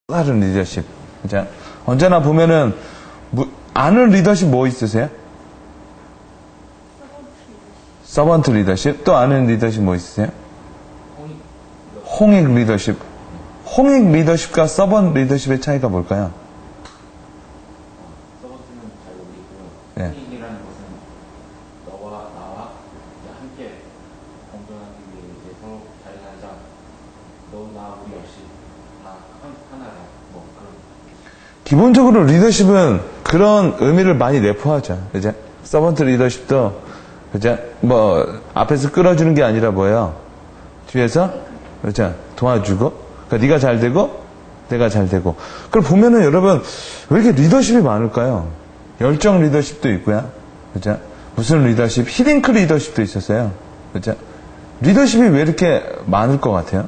다른 리더십. 자, 언제나 보면은, 아는 리더십 뭐 있으세요? 서번트 리더십. 또 아는 리더십 뭐 있으세요? 홍익 리더십. 홍익 리더십과 서번트 리더십의 차이가 뭘까요? 서번트는 잘 모르겠고요. 네. 홍익이라는 것은 너와 나와 함께 공존하기 위해 이제 서로 잘 살자. 너, 나, 우리 없이 다 하나야. 뭐 그런. 기본적으로 리더십은 그런 의미를 많이 내포하죠. 그죠? 서번트 리더십도, 그죠? 뭐, 앞에서 끌어주는 게 아니라 뭐예요? 뒤에서, 그죠? 도와주고, 그러니까 네가 잘 되고, 내가 잘 되고. 그걸 보면은 여러분, 왜 이렇게 리더십이 많을까요? 열정 리더십도 있고요. 그죠? 무슨 리더십? 히딩크 리더십도 있었어요. 그죠? 리더십이 왜 이렇게 많을 것 같아요?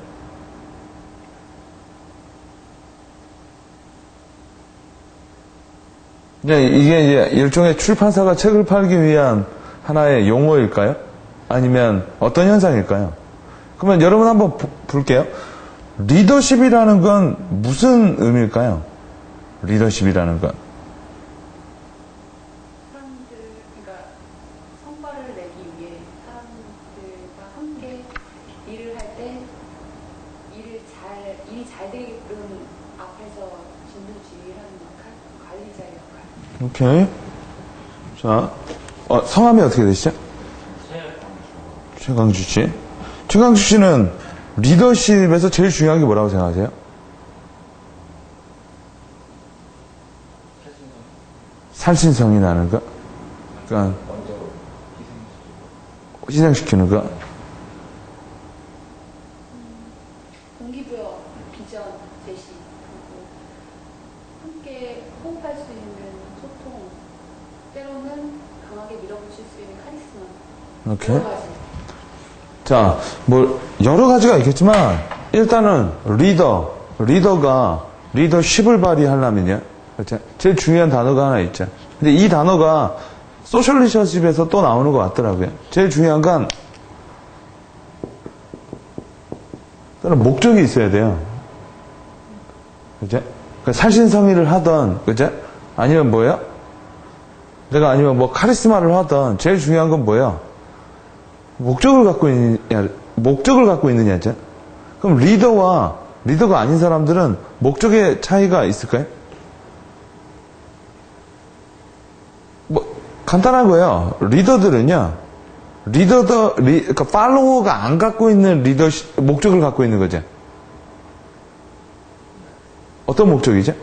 이게 이제 일종의 출판사가 책을 팔기 위한 하나의 용어일까요? 아니면 어떤 현상일까요? 그러면 여러분 한번 볼게요. 리더십이라는 건 무슨 의미일까요? 리더십이라는 건. 사람들, 그러니까 성과를 내기 위해 사람들과 함께 일을 할 때 일이 잘 되게끔 앞에서 진두지휘하는 역할, 관리자의 역할. 오케이. 자, 성함이 어떻게 되시죠? 최강주 씨. 최강주 씨는 리더십에서 제일 중요한 게 뭐라고 생각하세요? 살신성이 나는 거? 그러니까 희생시키는 거? 동기부여, 비전, 제시, 그리고 함께 호흡할 수 있는 소통, 때로는 강하게 밀어붙일 수 있는 카리스마. 오케이. 여러 가지. 자, 뭐, 여러 가지가 있겠지만, 일단은, 리더가 리더십을 발휘하려면요. 그렇죠? 제일 중요한 단어가 하나 있죠. 근데 이 단어가 소셜 리더십에서 또 나오는 것 같더라고요. 제일 중요한 건, 일단은 목적이 있어야 돼요. 그죠? 그러니까 살신성의를 하던, 그죠? 아니면 뭐예요? 내가 아니면 뭐 카리스마를 하던, 제일 중요한 건 뭐예요? 목적을 갖고 있느냐죠. 그럼 리더가 아닌 사람들은 목적의 차이가 있을까요? 뭐 간단한 거예요. 리더들은요. 그러니까 팔로워가 안 갖고 있는 목적을 갖고 있는 거죠. 어떤 목적이죠?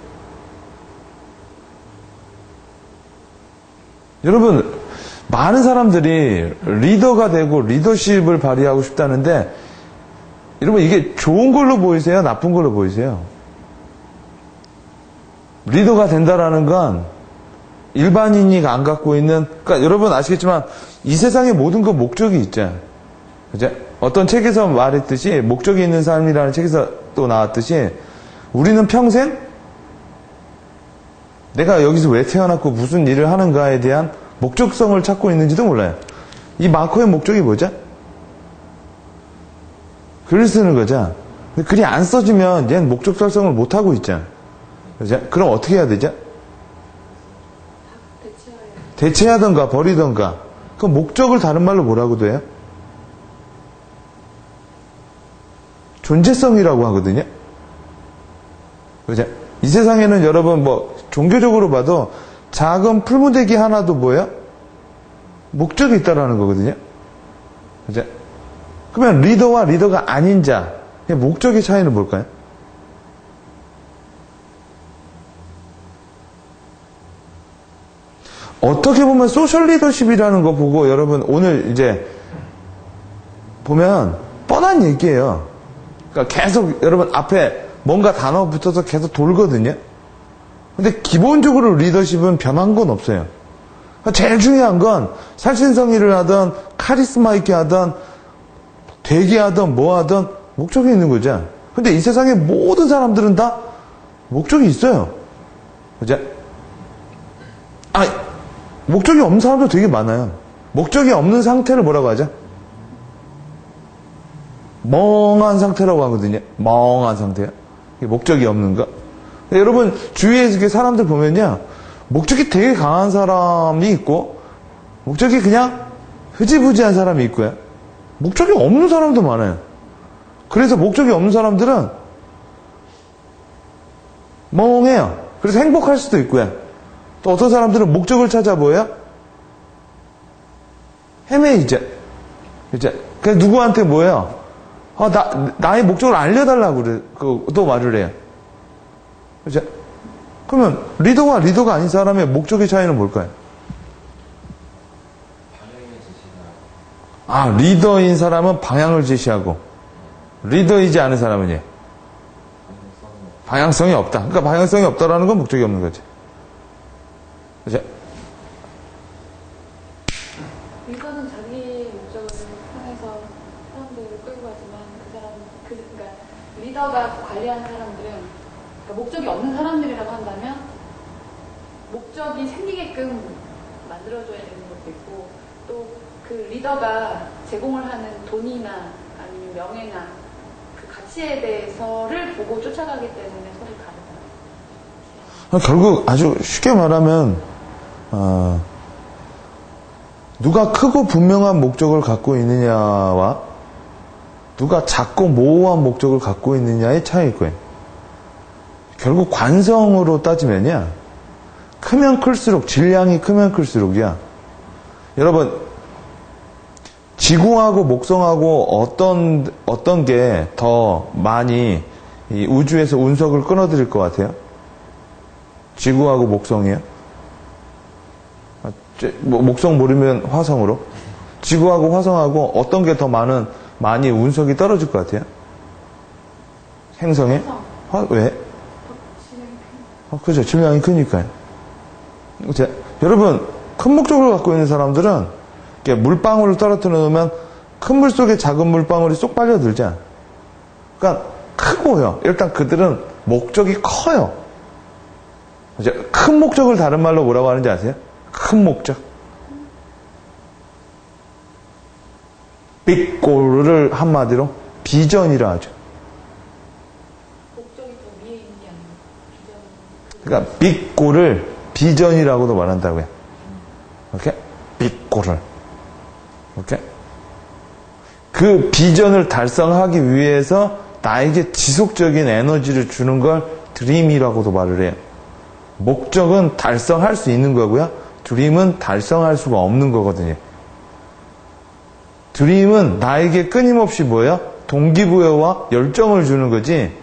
여러분, 많은 사람들이 리더가 되고 리더십을 발휘하고 싶다는데, 여러분 이게 좋은 걸로 보이세요? 나쁜 걸로 보이세요? 리더가 된다라는 건 일반인이 안 갖고 있는, 그러니까 여러분 아시겠지만 이 세상에 모든 건 목적이 있죠. 그죠? 어떤 책에서 말했듯이, 목적이 있는 삶이라는 책에서 또 나왔듯이, 우리는 평생 내가 여기서 왜 태어났고 무슨 일을 하는가에 대한 목적성을 찾고 있는지도 몰라요. 이 마커의 목적이 뭐죠? 글을 쓰는 거죠. 근데 글이 안 써지면 얘는 목적 달성을 못하고 있죠. 그죠? 그럼 어떻게 해야 되죠? 대체하던가 버리던가. 그 목적을 다른 말로 뭐라고도 해요? 존재성이라고 하거든요. 그죠? 이 세상에는 여러분 뭐 종교적으로 봐도 작은 풀무대기 하나도 뭐예요? 목적이 있다라는 거거든요. 그죠? 그러면 리더와 리더가 아닌 자, 목적의 차이는 뭘까요? 어떻게 보면 소셜 리더십이라는 거 보고 여러분 오늘 이제 보면 뻔한 얘기예요. 그러니까 계속 여러분 앞에 뭔가 단어 붙어서 계속 돌거든요. 근데 기본적으로 리더십은 변한 건 없어요. 제일 중요한 건 살신성의를 하든 카리스마 있게 하든 되게 하든 뭐 하든 목적이 있는 거죠. 근데 이 세상의 모든 사람들은 다 목적이 있어요. 그죠? 목적이 없는 사람도 되게 많아요. 목적이 없는 상태를 뭐라고 하죠? 멍한 상태라고 하거든요. 멍한 상태요. 목적이 없는 거. 여러분, 주위에 이렇게 사람들 보면요. 목적이 되게 강한 사람이 있고, 목적이 그냥 흐지부지한 사람이 있고요. 목적이 없는 사람도 많아요. 그래서 목적이 없는 사람들은 멍해요. 그래서 행복할 수도 있고요. 또 어떤 사람들은 목적을 찾아 뭐예요? 헤매이제. 이제, 그래서 누구한테 뭐예요? 나의 목적을 알려달라고 그래, 또 말을 해요. 이제, 그러면 리더와 리더가 아닌 사람의 목적의 차이는 뭘까요? 방향을 제시나 리더인 사람은 방향을 제시하고, 리더이지 않은 사람은요? 방향성이 없다. 그러니까 방향성이 없다라는 건 목적이 없는 거지. 이제, 리더는 자기 목적을 향해서 사람들을 끌고 가지만 그 사람은 그러니까 리더가 관리하는 사람들은 그러니까 목적이 없는 사람들이라고 한다면 목적이 생기게끔 만들어줘야 되는 것도 있고 또 그 리더가 제공을 하는 돈이나 아니면 명예나 그 가치에 대해서를 보고 쫓아가기 때문에 서로 다르다. 결국 아주 쉽게 말하면, 누가 크고 분명한 목적을 갖고 있느냐와 누가 작고 모호한 목적을 갖고 있느냐의 차이일 거예요. 결국 관성으로 따지면요. 크면 클수록, 질량이 크면 클수록이야. 여러분, 지구하고 목성하고 어떤 게 더 많이 이 우주에서 운석을 끊어들일 것 같아요? 지구하고 목성이요? 목성 모르면 화성으로? 지구하고 화성하고 어떤 게 더 많이 운석이 떨어질 것 같아요? 행성에? 왜? 그죠. 질량이 크니까요. 여러분, 큰 목적을 갖고 있는 사람들은 이렇게 물방울을 떨어뜨려 놓으면 큰 물 속에 작은 물방울이 쏙 빨려들잖아. 그러니까 크고요. 일단 그들은 목적이 커요. 큰 목적을 다른 말로 뭐라고 하는지 아세요? 큰 목적. 빅골을 한마디로 비전이라 하죠. 목적이 더 위에 있는 게 아니고 비전. 그러니까 빅골을 비전이라고도 말한다고요. 오케이? 빅골을. 오케이? 그 비전을 달성하기 위해서 나에게 지속적인 에너지를 주는 걸 드림이라고도 말을 해요. 목적은 달성할 수 있는 거고요. 드림은 달성할 수가 없는 거거든요. 드림은 나에게 끊임없이 뭐예요? 동기부여와 열정을 주는 거지.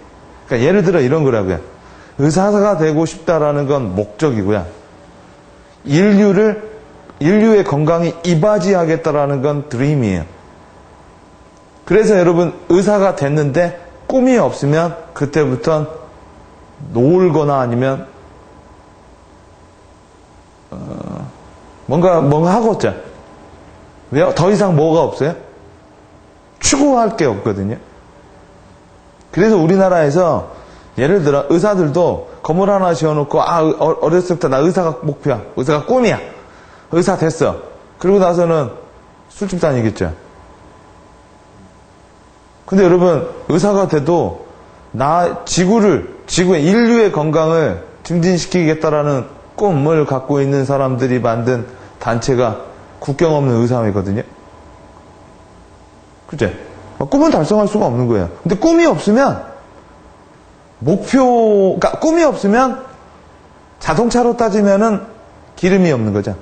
그러니까 예를 들어 이런 거라고요. 의사가 되고 싶다라는 건 목적이고요. 인류의 건강이 이바지하겠다라는 건 드림이에요. 그래서 여러분 의사가 됐는데 꿈이 없으면 그때부터는 놀거나 아니면 뭔가 하고 있죠. 왜요? 더 이상 뭐가 없어요? 추구할 게 없거든요. 그래서 우리나라에서 예를 들어 의사들도 건물 하나 지어놓고 어렸을 때 나 의사가 목표야. 의사가 꿈이야. 의사 됐어. 그러고 나서는 술집 다니겠죠. 근데 여러분 의사가 돼도 지구의 인류의 건강을 증진시키겠다라는 꿈을 갖고 있는 사람들이 만든 단체가 국경 없는 의사회거든요. 그죠? 꿈은 달성할 수가 없는 거예요. 근데 꿈이 없으면 그러니까 꿈이 없으면 자동차로 따지면은 기름이 없는 거죠.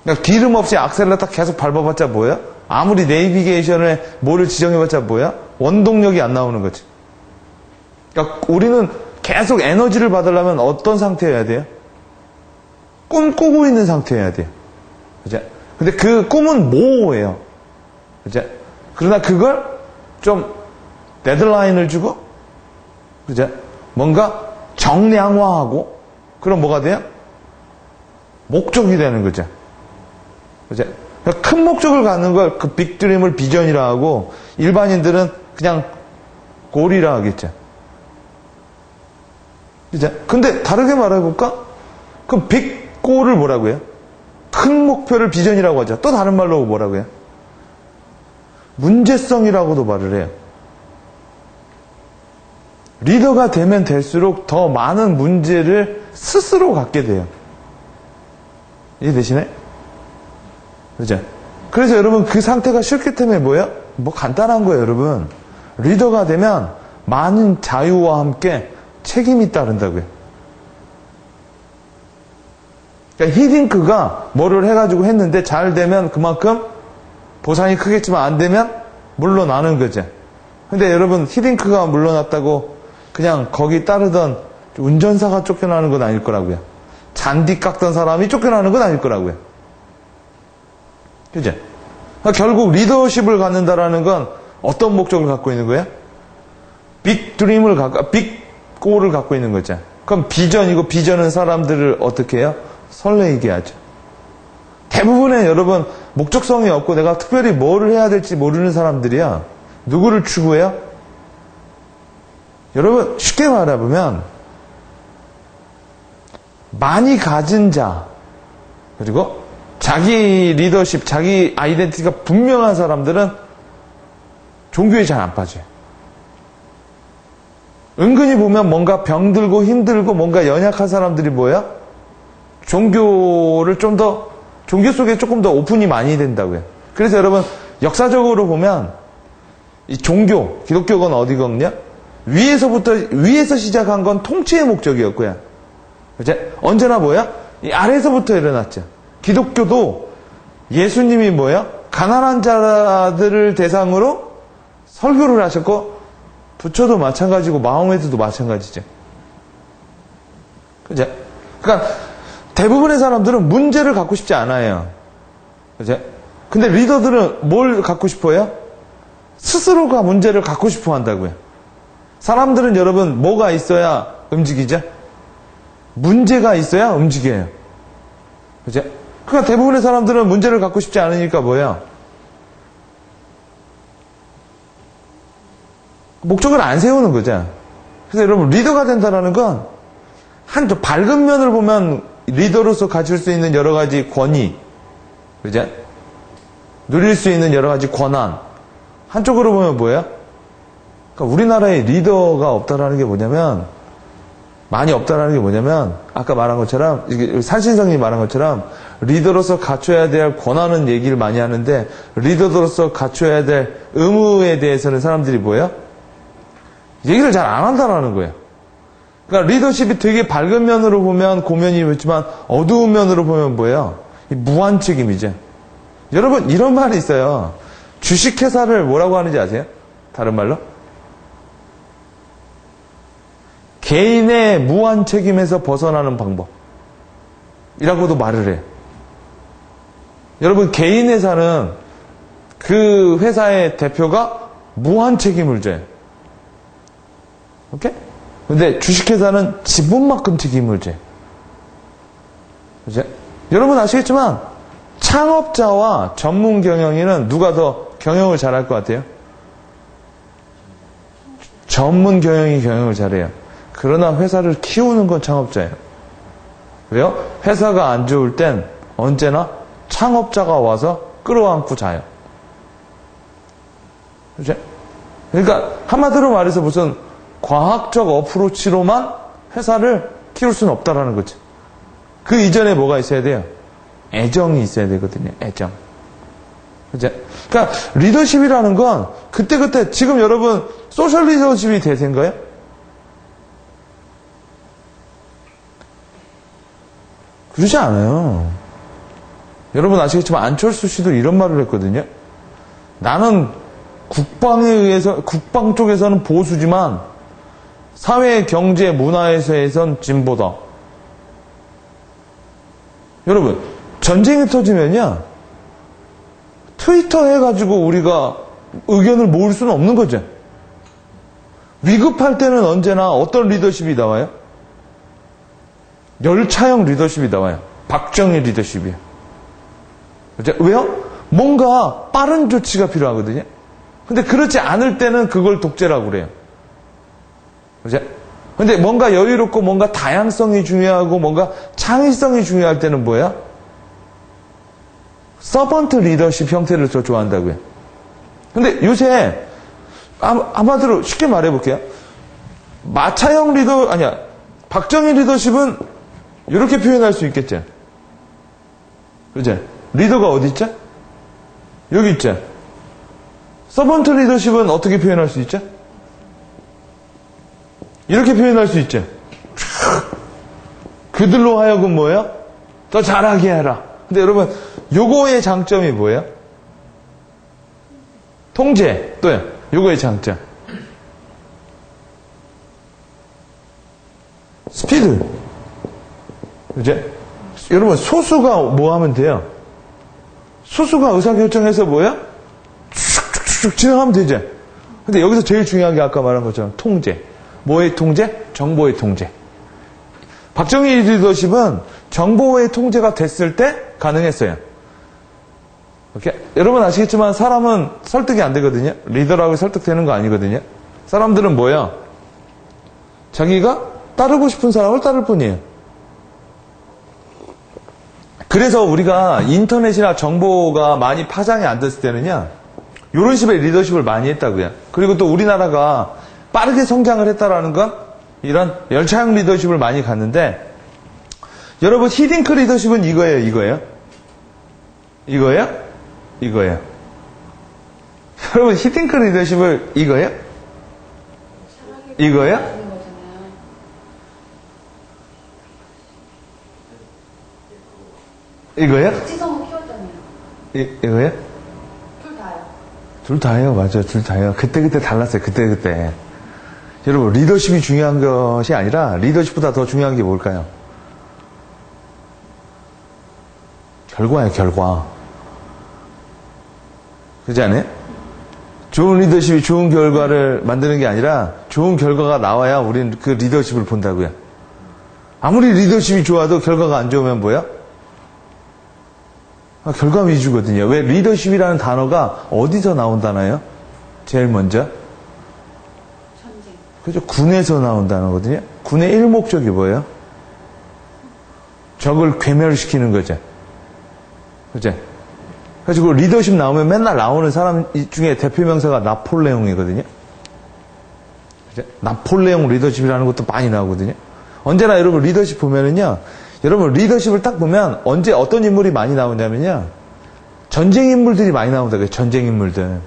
그러니까 기름 없이 악셀레터 계속 밟아봤자 뭐야? 아무리 내비게이션에 뭐를 지정해봤자 뭐야? 원동력이 안 나오는 거지. 그러니까 우리는 계속 에너지를 받으려면 어떤 상태여야 돼요? 꿈꾸고 있는 상태여야 돼요. 그죠? 근데 그 꿈은 모호해요. 그죠? 그러나 그걸 좀 데드라인을 주고, 그죠? 뭔가 정량화하고, 그럼 뭐가 돼요? 목적이 되는 거죠. 그죠? 그러니까 큰 목적을 갖는 걸 그 빅드림을 비전이라 하고, 일반인들은 그냥 골이라 하겠죠. 그죠? 근데 다르게 말해볼까? 그 빅골을 뭐라고 해요? 큰 목표를 비전이라고 하죠. 또 다른 말로 뭐라고 해요? 문제성이라고도 말을 해요. 리더가 되면 될수록 더 많은 문제를 스스로 갖게 돼요. 이해되시나요? 그죠? 그래서 여러분 그 상태가 싫기 때문에 뭐예요? 뭐 간단한 거예요, 여러분. 리더가 되면 많은 자유와 함께 책임이 따른다고요. 그러니까 히딩크가 뭐를 해가지고 했는데 잘 되면 그만큼 보상이 크겠지만 안 되면 물러나는 거죠. 근데 여러분 히딩크가 물러났다고 그냥 거기 따르던 운전사가 쫓겨나는 건 아닐 거라고요. 잔디 깎던 사람이 쫓겨나는 건 아닐 거라고요. 그죠? 그러니까 결국 리더십을 갖는다라는 건 어떤 목적을 갖고 있는 거예요? 빅 드림을 빅 골을 갖고 있는 거죠. 그럼 비전이고 비전은 사람들을 어떻게 해요? 설레이게 하죠. 대부분의 여러분 목적성이 없고 내가 특별히 뭐를 해야 될지 모르는 사람들이야. 누구를 추구해요? 여러분 쉽게 말해보면 많이 가진 자 그리고 자기 리더십, 자기 아이덴티티가 분명한 사람들은 종교에 잘 안 빠져요. 은근히 보면 뭔가 병들고 힘들고 뭔가 연약한 사람들이 뭐예요? 종교를 좀 더 종교 속에 조금 더 오픈이 많이 된다고요. 그래서 여러분 역사적으로 보면 이 종교, 기독교건 어디거든요? 위에서 시작한 건 통치의 목적이었고요. 이제 언제나 뭐야? 이 아래에서부터 일어났죠. 기독교도 예수님이 뭐야? 가난한 자들을 대상으로 설교를 하셨고 부처도 마찬가지고 마호메트도 마찬가지죠. 그죠? 그러니까 대부분의 사람들은 문제를 갖고 싶지 않아요. 그죠? 근데 리더들은 뭘 갖고 싶어요? 스스로가 문제를 갖고 싶어 한다고요. 사람들은 여러분 뭐가 있어야 움직이죠? 문제가 있어야 움직여요. 그죠? 그러니까 대부분의 사람들은 문제를 갖고 싶지 않으니까 뭐예요? 목적을 안 세우는 거죠. 그래서 여러분 리더가 된다는 건 한쪽 밝은 면을 보면 리더로서 가질 수 있는 여러 가지 권위, 그죠? 누릴 수 있는 여러 가지 권한. 한쪽으로 보면 뭐예요? 그러니까 우리나라에 리더가 없다라는 게 뭐냐면, 많이 없다라는 게 뭐냐면, 아까 말한 것처럼, 산신성님이 말한 것처럼, 리더로서 갖춰야 될 권한은 얘기를 많이 하는데, 리더로서 갖춰야 될 의무에 대해서는 사람들이 뭐예요? 얘기를 잘 안 한다라는 거예요. 그러니까 리더십이 되게 밝은 면으로 보면 고면이 있지만 어두운 면으로 보면 뭐예요? 무한 책임이죠. 여러분 이런 말이 있어요. 주식회사를 뭐라고 하는지 아세요? 다른 말로? 개인의 무한 책임에서 벗어나는 방법이라고도 말을 해요. 여러분 개인 회사는 그 회사의 대표가 무한 책임을 져요. 오케이? 근데 주식회사는 지분만큼 책임을 져요. 그죠? 여러분 아시겠지만 창업자와 전문 경영인은 누가 더 경영을 잘할 것 같아요? 전문 경영이 경영을 잘해요. 그러나 회사를 키우는 건 창업자예요. 왜요? 회사가 안 좋을 땐 언제나 창업자가 와서 끌어안고 자요. 그죠? 그러니까 한마디로 말해서 무슨 과학적 어프로치로만 회사를 키울 수는 없다라는 거죠. 그 이전에 뭐가 있어야 돼요? 애정이 있어야 되거든요. 애정. 그죠? 그러니까 리더십이라는 건 그때그때 지금 여러분 소셜 리더십이 대세인가요? 그러지 않아요. 여러분 아시겠지만 안철수 씨도 이런 말을 했거든요. 나는 국방 쪽에서는 보수지만 사회, 경제, 문화에서는 진보다. 여러분, 전쟁이 터지면요, 트위터 해가지고 우리가 의견을 모을 수는 없는 거죠. 위급할 때는 언제나 어떤 리더십이 나와요? 열차형 리더십이 나와요. 박정희 리더십이에요. 그죠? 왜요? 뭔가 빠른 조치가 필요하거든요. 근데 그렇지 않을 때는 그걸 독재라고 그래요. 그죠? 근데 뭔가 여유롭고 뭔가 다양성이 중요하고 뭔가 창의성이 중요할 때는 뭐야? 서번트 리더십 형태를 더 좋아한다고요. 근데 요새 한마디로 쉽게 말해볼게요. 마차형 리더, 아니야. 박정희 리더십은 이렇게 표현할 수 있겠죠. 그죠? 리더가 어디 있죠? 여기 있죠. 서번트 리더십은 어떻게 표현할 수 있죠? 이렇게 표현할 수 있죠. 그들로 하여금 뭐예요? 더 잘하게 해라. 근데 여러분, 요거의 장점이 뭐예요? 통제. 또요. 요거의 장점. 스피드. 이제 여러분 소수가 뭐 하면 돼요? 소수가 의사결정해서 뭐야? 쭉쭉쭉 진행하면 되죠. 근데 여기서 제일 중요한 게 아까 말한 것처럼 통제. 뭐의 통제? 정보의 통제. 박정희 리더십은 정보의 통제가 됐을 때 가능했어요. 이렇게 여러분 아시겠지만 사람은 설득이 안 되거든요. 리더라고 설득되는 거 아니거든요. 사람들은 뭐야? 자기가 따르고 싶은 사람을 따를 뿐이에요. 그래서 우리가 인터넷이나 정보가 많이 파장이 안 됐을 때는요, 이런 식의 리더십을 많이 했다고요. 그리고 또 우리나라가 빠르게 성장을 했다라는 건 이런 열차형 리더십을 많이 갔는데, 여러분 히딩크 리더십은 이거예요, 이거예요? 이거예요? 이거예요. 여러분 히딩크 리더십을 이거예요? 이거예요? 이거예요? 지성을 키웠잖아요. 이거예요? 둘 다요. 둘 다예요. 맞아요. 둘 다예요. 그때 달랐어요. 그때. 여러분 리더십이 중요한 것이 아니라 리더십보다 더 중요한 게 뭘까요? 결과예요. 결과. 그렇지 않아요? 좋은 리더십이 좋은 결과를 만드는 게 아니라 좋은 결과가 나와야 우리는 그 리더십을 본다고요. 아무리 리더십이 좋아도 결과가 안 좋으면 뭐야? 결과 위주거든요. 왜 리더십이라는 단어가 어디서 나온다나요? 제일 먼저? 전쟁. 그죠? 군에서 나온 단어거든요. 군의 일목적이 뭐예요? 적을 괴멸시키는 거죠. 그죠? 그래서 리더십 나오면 맨날 나오는 사람 중에 대표 명사가 나폴레옹이거든요. 그죠? 나폴레옹 리더십이라는 것도 많이 나오거든요. 언제나 여러분 리더십 보면은요, 여러분 리더십을 딱 보면 언제 어떤 인물이 많이 나오냐면요, 전쟁 인물들이 많이 나온다고요. 전쟁 인물들.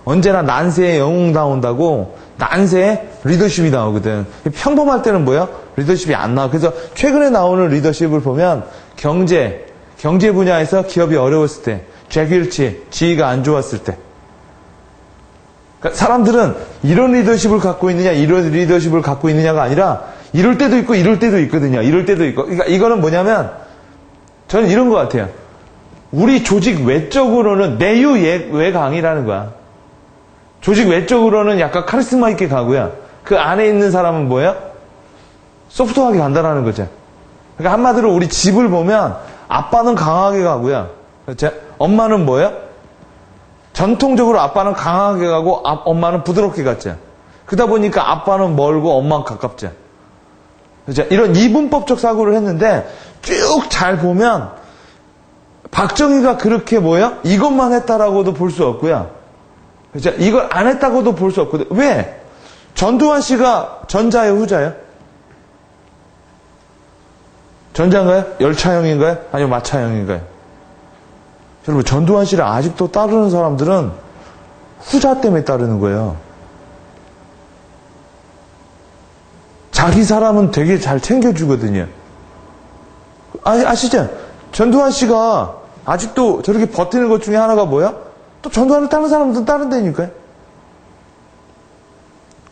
언제나 난세에 영웅 나온다고 난세에 리더십이 나오거든. 평범할 때는 뭐야? 리더십이 안 나와. 그래서 최근에 나오는 리더십을 보면 경제 분야에서 기업이 어려웠을 때, 잭윌치 지위가 안 좋았을 때, 그러니까 사람들은 이런 리더십을 갖고 있느냐, 이런 리더십을 갖고 있느냐가 아니라 이럴 때도 있고 이럴 때도 있거든요. 이럴 때도 있고. 그러니까 이거는 뭐냐면 저는 이런 것 같아요. 우리 조직 외적으로는 내유외강이라는 거야. 조직 외적으로는 약간 카리스마 있게 가고요. 그 안에 있는 사람은 뭐예요? 소프트하게 간다라는 거죠. 그러니까 한마디로 우리 집을 보면 아빠는 강하게 가고요. 그렇죠? 엄마는 뭐예요? 전통적으로 아빠는 강하게 가고 엄마는 부드럽게 갔죠. 그러다 보니까 아빠는 멀고 엄마는 가깝죠. 그렇죠? 이런 이분법적 사고를 했는데 쭉 잘 보면 박정희가 그렇게 뭐예요? 이것만 했다라고도 볼 수 없고요. 그렇죠? 이걸 안 했다고도 볼 수 없거든요. 왜? 전두환 씨가 전자예요, 후자예요? 전자인가요? 열차형인가요? 아니면 마차형인가요? 여러분 전두환 씨를 아직도 따르는 사람들은 후자 때문에 따르는 거예요. 자기 사람은 되게 잘 챙겨주거든요. 아시죠? 전두환 씨가 아직도 저렇게 버티는 것 중에 하나가 뭐야? 또 전두환을 따르는 사람들은 따른다니까요.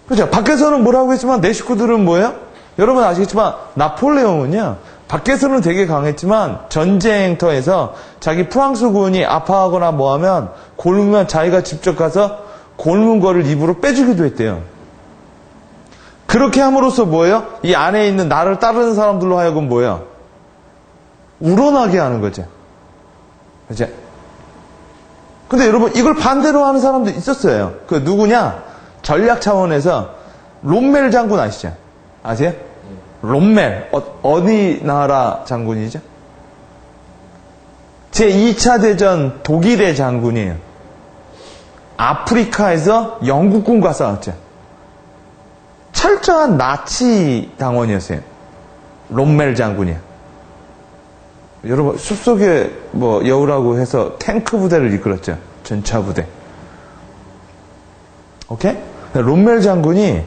그죠? 밖에서는 뭐라고 했지만 내 식구들은 뭐예요? 여러분 아시겠지만 나폴레옹은요, 밖에서는 되게 강했지만 전쟁터에서 자기 프랑스군이 아파하거나 뭐하면 곪으면 자기가 직접 가서 곪은 거를 입으로 빼주기도 했대요. 그렇게 함으로써 뭐예요? 이 안에 있는 나를 따르는 사람들로 하여금 뭐예요? 우러나게 하는 거죠. 그죠? 근데 여러분 이걸 반대로 하는 사람도 있었어요. 그 누구냐? 전략 차원에서 롬멜 장군 아시죠? 아세요? 롬멜. 어디 나라 장군이죠? 제2차 대전 독일의 장군이에요. 아프리카에서 영국군과 싸웠죠. 철저한 나치 당원이었어요. 롬멜 장군이요. 여러분, 숲속에 뭐 여우라고 해서 탱크 부대를 이끌었죠. 전차 부대. 오케이? 롬멜 장군이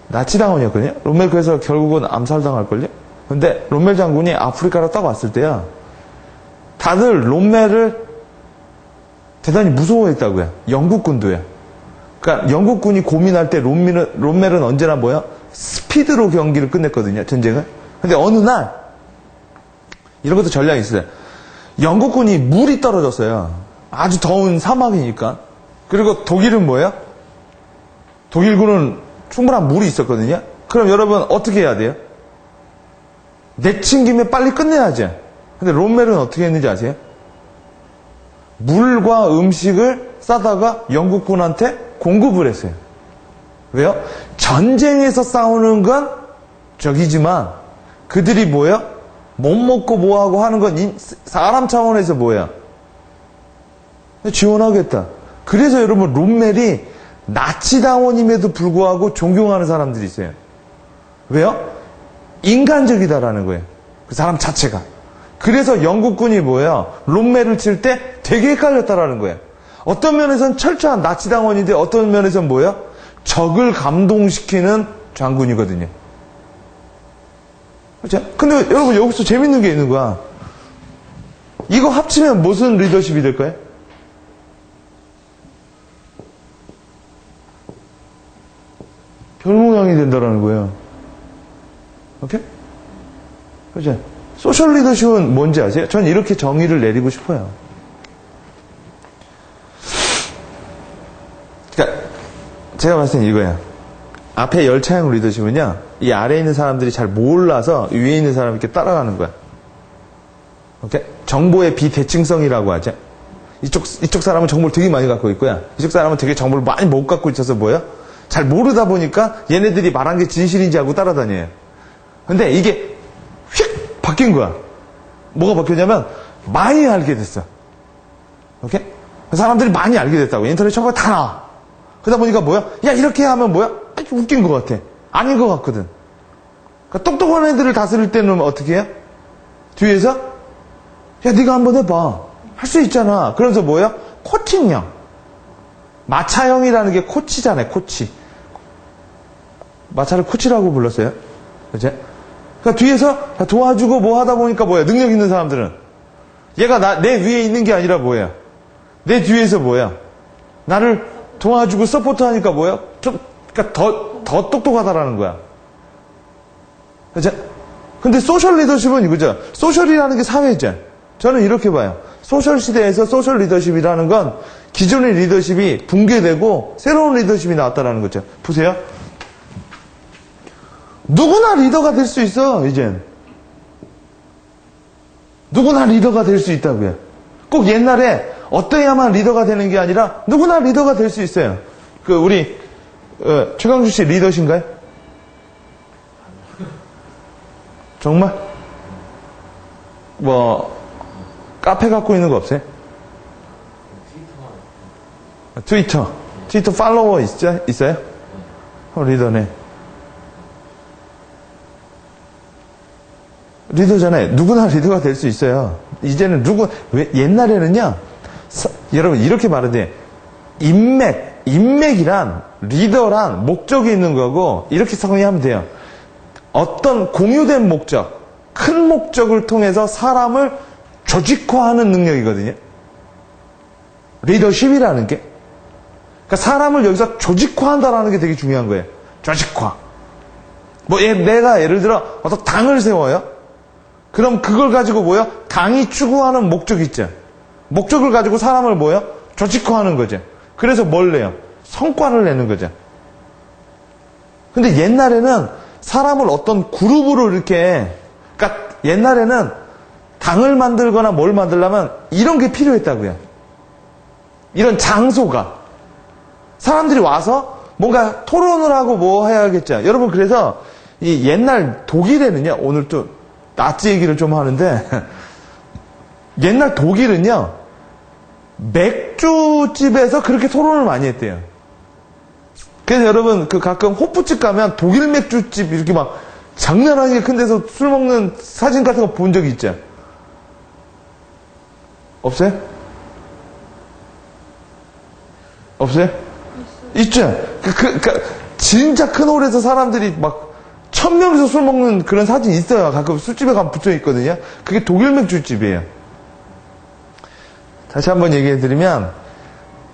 나치 당원이었거든요. 롬멜 그래서 결국은 암살당할걸요? 근데 롬멜 장군이 아프리카로 딱 왔을 때야, 다들 롬멜을 대단히 무서워했다고요. 영국군도요. 그러니까 영국군이 고민할 때 롬멜은 언제나 뭐야? 스피드로 경기를 끝냈거든요. 전쟁을. 근데 어느 날 이런 것도 전략이 있어요. 영국군이 물이 떨어졌어요. 아주 더운 사막이니까. 그리고 독일은 뭐예요? 독일군은 충분한 물이 있었거든요. 그럼 여러분 어떻게 해야 돼요? 내친 김에 빨리 끝내야죠. 근데 롬멜은 어떻게 했는지 아세요? 물과 음식을 싸다가 영국군한테 공급을 했어요. 왜요? 전쟁에서 싸우는 건 적이지만 그들이 뭐예요? 못 먹고 뭐하고 하는 건 사람 차원에서 뭐야? 지원하겠다. 그래서 여러분 롬멜이 나치당원임에도 불구하고 존경하는 사람들이 있어요. 왜요? 인간적이다라는 거예요. 그 사람 자체가. 그래서 영국군이 뭐예요? 롬멜을 칠 때 되게 헷갈렸다라는 거예요. 어떤 면에서는 철저한 나치당원인데 어떤 면에서는 뭐예요? 적을 감동시키는 장군이거든요. 그렇죠? 근데 여러분 여기서 재밌는 게 있는 거야. 이거 합치면 무슨 리더십이 될까요? 별 모양이 된다라는 거예요. 오케이? 그렇죠? 소셜 리더십은 뭔지 아세요? 전 이렇게 정의를 내리고 싶어요. 그러니까 제가 봤을 땐 이거예요. 앞에 열차형 리더십은요, 이 아래에 있는 사람들이 잘 몰라서 위에 있는 사람이 이렇게 따라가는 거야. 오케이? 정보의 비대칭성이라고 하죠. 이쪽 사람은 정보를 되게 많이 갖고 있고요. 이쪽 사람은 되게 정보를 많이 못 갖고 있어서 뭐야? 잘 모르다 보니까 얘네들이 말한 게 진실인지 알고 따라다녀요. 근데 이게 휙 바뀐 거야. 뭐가 바뀌었냐면 많이 알게 됐어. 오케이? 사람들이 많이 알게 됐다고. 인터넷 정보가 다 나와. 그러다 보니까 뭐야? 야, 이렇게 하면 뭐야? 웃긴 것 같아. 아닌 것 같거든. 그러니까 똑똑한 애들을 다스릴 때는 어떻게 해요? 뒤에서 야, 네가 한번 해봐. 할 수 있잖아. 그러면서 뭐야? 코칭형. 마차형이라는 게 코치잖아요. 코치. 마차를 코치라고 불렀어요. 그치? 그러니까 뒤에서 도와주고 뭐 하다 보니까 뭐야? 능력 있는 사람들은 얘가 내 위에 있는 게 아니라 뭐야? 내 뒤에서 뭐야? 나를 도와주고 서포트하니까 뭐야? 그러니까 더 똑똑하다라는 거야. 그치? 근데 소셜 리더십은 이거죠. 소셜이라는 게 사회죠. 저는 이렇게 봐요. 소셜 시대에서 소셜 리더십이라는 건 기존의 리더십이 붕괴되고 새로운 리더십이 나왔다는 거죠. 보세요. 누구나 리더가 될 수 있어, 이젠. 누구나 리더가 될 수 있다고요. 꼭 옛날에 어떠야만 리더가 되는 게 아니라 누구나 리더가 될 수 있어요. 우리 최강주 씨 리더신가요? 정말? 뭐 카페 갖고 있는 거 없어요? 트위터 팔로워 있어요? 리더네. 리더잖아요. 누구나 리더가 될 수 있어요. 이제는 옛날에는요, 여러분 이렇게 말하는데, 인맥이란, 리더란 목적이 있는 거고, 이렇게 정의하면 돼요. 어떤 공유된 목적, 큰 목적을 통해서 사람을 조직화하는 능력이거든요. 리더십이라는 게. 그러니까 사람을 여기서 조직화한다라는 게 되게 중요한 거예요. 조직화. 내가 예를 들어 어떤 당을 세워요. 그럼 그걸 가지고 뭐요? 당이 추구하는 목적이 있죠. 목적을 가지고 사람을 뭐요? 조직화하는 거죠. 그래서 뭘 내요? 성과를 내는 거죠. 근데 옛날에는 사람을 어떤 그룹으로 이렇게, 그러니까 옛날에는 당을 만들거나 뭘 만들려면 이런 게 필요했다고요. 이런 장소가. 사람들이 와서 뭔가 토론을 하고 뭐 해야겠죠. 여러분, 그래서 이 옛날 독일에는요, 오늘 또 나치 얘기를 좀 하는데, 옛날 독일은요, 맥주집에서 그렇게 토론을 많이 했대요. 그래서 여러분 그 가끔 호프집 가면 독일 맥주집 이렇게 막 장난 아니게 큰 데서 술 먹는 사진 같은 거 본 적이 있죠? 없어요? 없어요? 있죠? 진짜 큰 홀에서 사람들이 막 1000명이서 술 먹는 그런 사진 있어요. 가끔 술집에 가면 붙여 있거든요. 그게 독일 맥주집이에요. 다시 한번 얘기해 드리면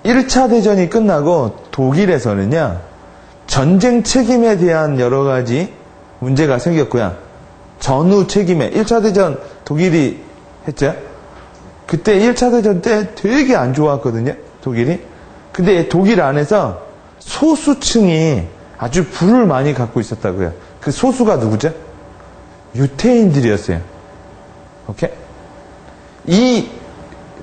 1차 대전이 끝나고 독일에서는요, 전쟁 책임에 대한 여러 가지 문제가 생겼고요. 전후 책임에, 1차 대전 독일이 했죠? 그때 1차 대전 때 되게 안 좋았거든요, 독일이. 근데 독일 안에서 소수층이 아주 부를 많이 갖고 있었다고요. 그 소수가 누구죠? 유태인들이었어요. 오케이? 이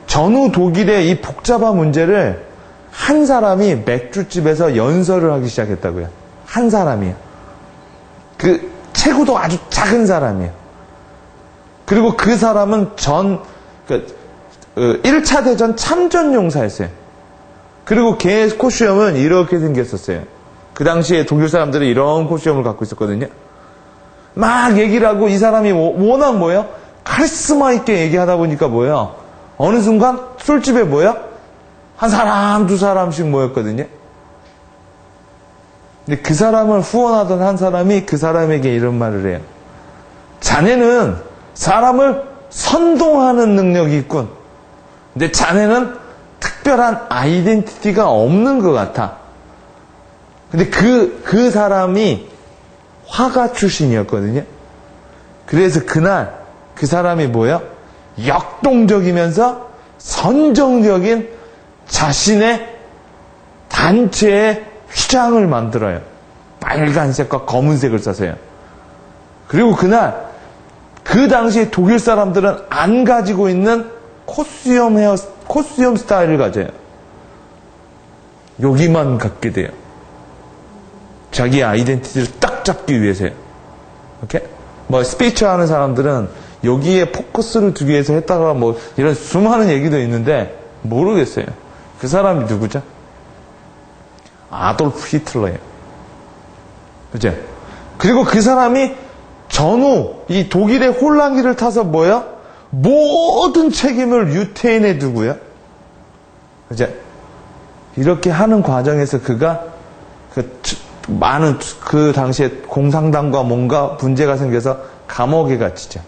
전후 독일의 이 복잡한 문제를 한 사람이 맥주집에서 연설을 하기 시작했다고요. 한 사람이요. 그 체구도 아주 작은 사람이에요. 그리고 그 사람은 1차 대전 참전용사였어요. 그리고 걔의 코시엄은 이렇게 생겼었어요. 그 당시에 독일 사람들이 이런 코시엄을 갖고 있었거든요. 막 얘기를 하고 이 사람이 워낙 뭐예요? 카리스마 있게 얘기하다 보니까 뭐예요? 어느 순간 술집에 뭐예요? 한 사람, 두 사람씩 모였거든요. 근데 그 사람을 후원하던 한 사람이 그 사람에게 이런 말을 해요. 자네는 사람을 선동하는 능력이 있군. 근데 자네는 특별한 아이덴티티가 없는 것 같아. 근데 그 사람이 화가 출신이었거든요. 그래서 그날 그 사람이 뭐예요? 역동적이면서 선정적인 자신의 단체의 휘장을 만들어요. 빨간색과 검은색을 써서요. 그리고 그날 그 당시에 독일 사람들은 안 가지고 있는 코스튬 스타일을 가져요. 여기만 갖게 돼요. 자기의 아이덴티티를 딱 잡기 위해서요. 오케이? 뭐 스피치 하는 사람들은 여기에 포커스를 두기 위해서 했다가 뭐 이런 수많은 얘기도 있는데 모르겠어요. 그 사람이 누구죠? 아돌프 히틀러예요. 그죠? 그리고 그 사람이 전후 이 독일의 혼란기를 타서 뭐야? 모든 책임을 유태인에 두고요. 그죠? 이렇게 하는 과정에서 그가 많은 그 당시에 공산당과 뭔가 문제가 생겨서 감옥에 갇히죠.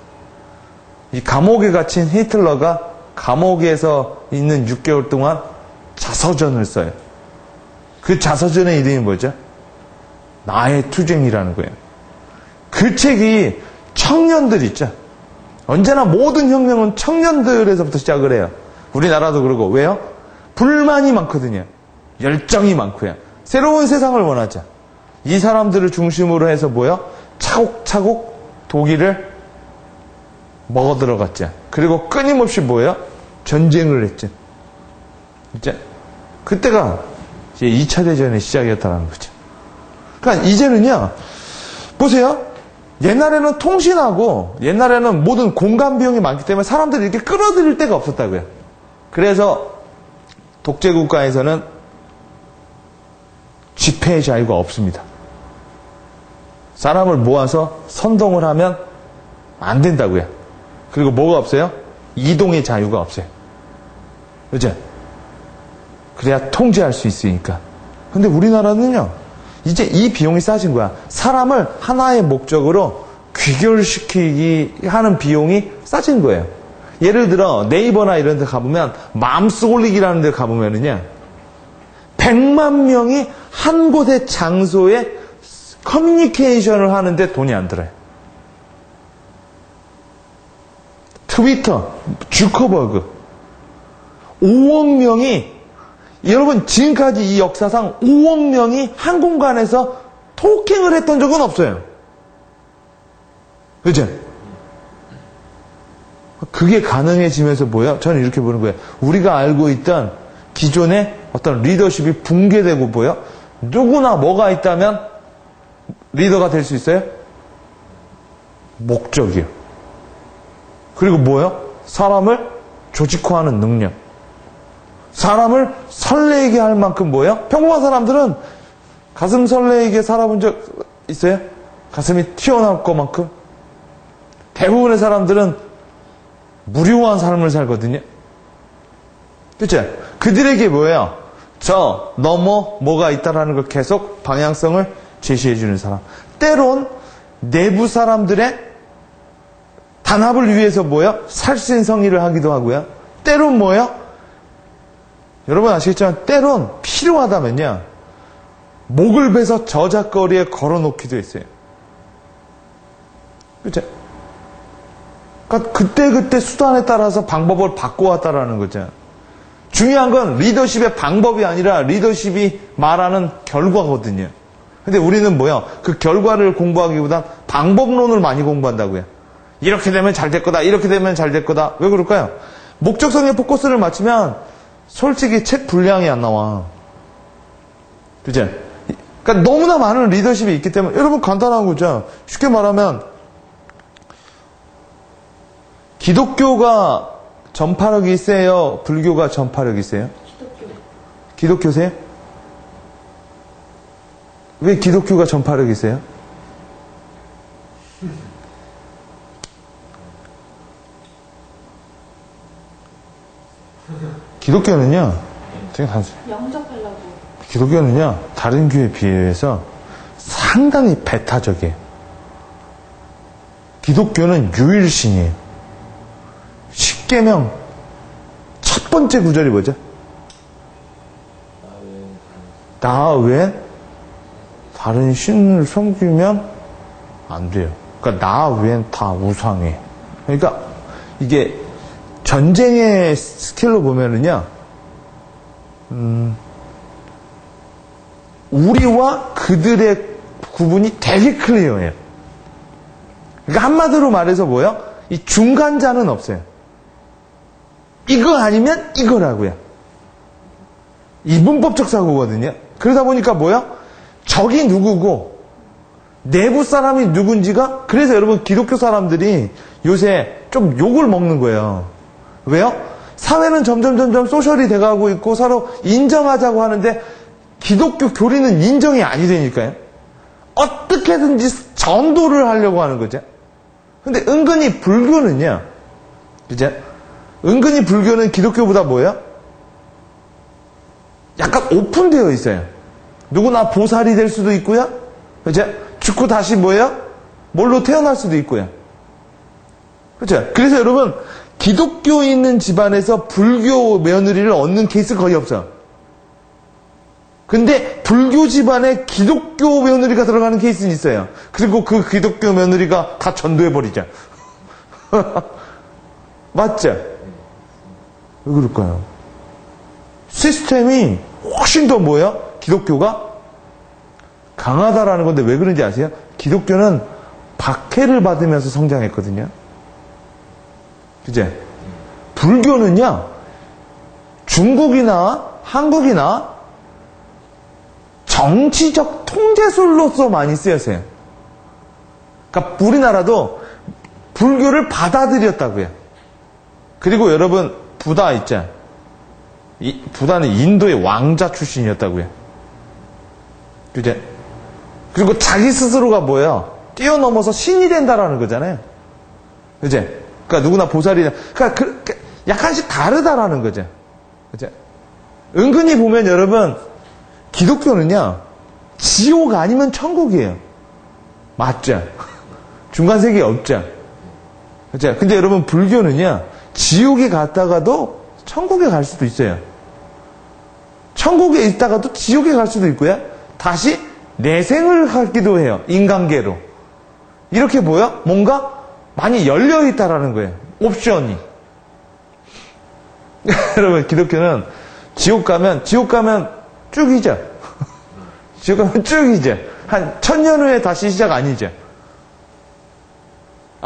이 감옥에 갇힌 히틀러가 감옥에서 있는 6개월 동안 자서전을 써요. 그 자서전의 이름이 뭐죠? 나의 투쟁이라는 거예요. 그 책이 청년들 있죠. 언제나 모든 혁명은 청년들에서부터 시작을 해요. 우리나라도 그러고. 왜요? 불만이 많거든요. 열정이 많고요. 새로운 세상을 원하죠. 이 사람들을 중심으로 해서 뭐요? 차곡차곡 독일을 먹어 들어갔죠. 그리고 끊임없이 뭐예요? 전쟁을 했죠. 이제 그때가 이제 2차 대전의 시작이었다는 거죠. 그러니까 이제는요, 보세요. 옛날에는 통신하고 옛날에는 모든 공간 비용이 많기 때문에 사람들이 이렇게 끌어들일 데가 없었다고요. 그래서 독재 국가에서는 집회의 자유가 없습니다. 사람을 모아서 선동을 하면 안 된다고요. 그리고 뭐가 없어요? 이동의 자유가 없어요. 그죠? 그래야 통제할 수 있으니까. 근데 우리나라는요, 이제 이 비용이 싸진 거야. 사람을 하나의 목적으로 귀결시키기 하는 비용이 싸진 거예요. 예를 들어 네이버나 이런 데 가보면 맘스 홀릭이라는 데 가보면은요, 100만 명이 한 곳의 장소에 커뮤니케이션을 하는데 돈이 안 들어요. 트위터, 주커버그 5억 명이, 여러분 지금까지 이 역사상 5억 명이 한 공간에서 토킹을 했던 적은 없어요. 그죠? 그게 가능해지면서 뭐야? 저는 이렇게 보는 거예요. 우리가 알고 있던 기존의 어떤 리더십이 붕괴되고 뭐야? 누구나 뭐가 있다면 리더가 될 수 있어요? 목적이요. 그리고 뭐요? 사람을 조직화하는 능력. 사람을 설레게 할 만큼 뭐예요? 평범한 사람들은 가슴 설레이게 살아본 적 있어요? 가슴이 튀어나올 것만큼? 대부분의 사람들은 무료한 삶을 살거든요. 그쵸? 그들에게 뭐예요? 저 넘어 뭐가 있다라는 걸 계속 방향성을 제시해주는 사람. 때론 내부 사람들의 단합을 위해서 뭐예요? 살신성의를 하기도 하고요. 때론 뭐예요? 여러분 아시겠지만 때론 필요하다면요. 목을 베서 저작거리에 걸어놓기도 했어요. 그쵸? 그러니까 그때그때 수단에 따라서 방법을 바꿔왔다라는 거죠. 중요한 건 리더십의 방법이 아니라 리더십이 말하는 결과거든요. 근데 우리는 뭐야? 그 결과를 공부하기보단 방법론을 많이 공부한다고요. 이렇게 되면 잘 될 거다. 이렇게 되면 잘 될 거다. 왜 그럴까요? 목적성에 포커스를 맞추면 솔직히 책 분량이 안 나와. 그죠? 그러니까 너무나 많은 리더십이 있기 때문에 여러분 간단한 거죠. 쉽게 말하면 기독교가 전파력이 세요? 불교가 전파력이 세요? 기독교세요? 왜 기독교가 전파력이 세요? 기독교는요, 되게 단순. 영접하려고. 기독교는요, 다른 교회에 비해서 상당히 배타적이에요. 기독교는 유일신이에요. 십계명 첫 번째 구절이 뭐죠? 나 외엔 다른 신을 섬기면 안 돼요. 그러니까 나 외엔 다 우상해. 그러니까 이게 전쟁의 스킬로 보면은요, 우리와 그들의 구분이 되게 클리어해요. 그러니까 한마디로 말해서 뭐예요? 이 중간자는 없어요. 이거 아니면 이거라고요. 이 문법적 사고거든요. 그러다 보니까 뭐야? 적이 누구고 내부 사람이 누군지가, 그래서 여러분 기독교 사람들이 요새 좀 욕을 먹는 거예요. 왜요? 사회는 점점 소셜이 돼가고 있고 서로 인정하자고 하는데 기독교 교리는 인정이 아니 되니까요. 어떻게든지 전도를 하려고 하는 거죠. 근데 은근히 불교는요. 이제 은근히 불교는 기독교보다 뭐예요? 약간 오픈되어 있어요. 누구나 보살이 될 수도 있고요. 이제 죽고 다시 뭐예요? 뭘로 태어날 수도 있고요. 그렇죠? 그래서 여러분 기독교 있는 집안에서 불교 며느리를 얻는 케이스 거의 없어요. 근데 불교 집안에 기독교 며느리가 들어가는 케이스는 있어요. 그리고 그 기독교 며느리가 다 전도해버리죠. 맞죠? 왜 그럴까요? 시스템이 훨씬 더 뭐예요? 기독교가 강하다라는 건데 왜 그런지 아세요? 기독교는 박해를 받으면서 성장했거든요. 그제? 불교는요, 중국이나 한국이나 정치적 통제술로서 많이 쓰였어요. 그러니까 우리나라도 불교를 받아들였다고요. 그리고 여러분 부다 있죠? 부다는 인도의 왕자 출신이었다고요. 그제? 그리고 자기 스스로가 뭐예요? 뛰어넘어서 신이 된다라는 거잖아요. 그제? 그러니까 누구나 보살이, 그러니까 약간씩 다르다라는 거죠. 그제? 은근히 보면 여러분 기독교는요, 지옥 아니면 천국이에요. 맞죠? 중간색이 없죠? 그죠? 근데 여러분, 불교는요, 지옥에 갔다가도 천국에 갈 수도 있어요. 천국에 있다가도 지옥에 갈 수도 있고요. 다시 내생을 하기도 해요. 인간계로. 이렇게 뭐야? 뭔가 많이 열려있다라는 거예요. 옵션이. 여러분, 기독교는 지옥 가면 쭉이죠. 지옥 가면 쭉이죠. 한 1000년 후에 다시 시작 아니죠.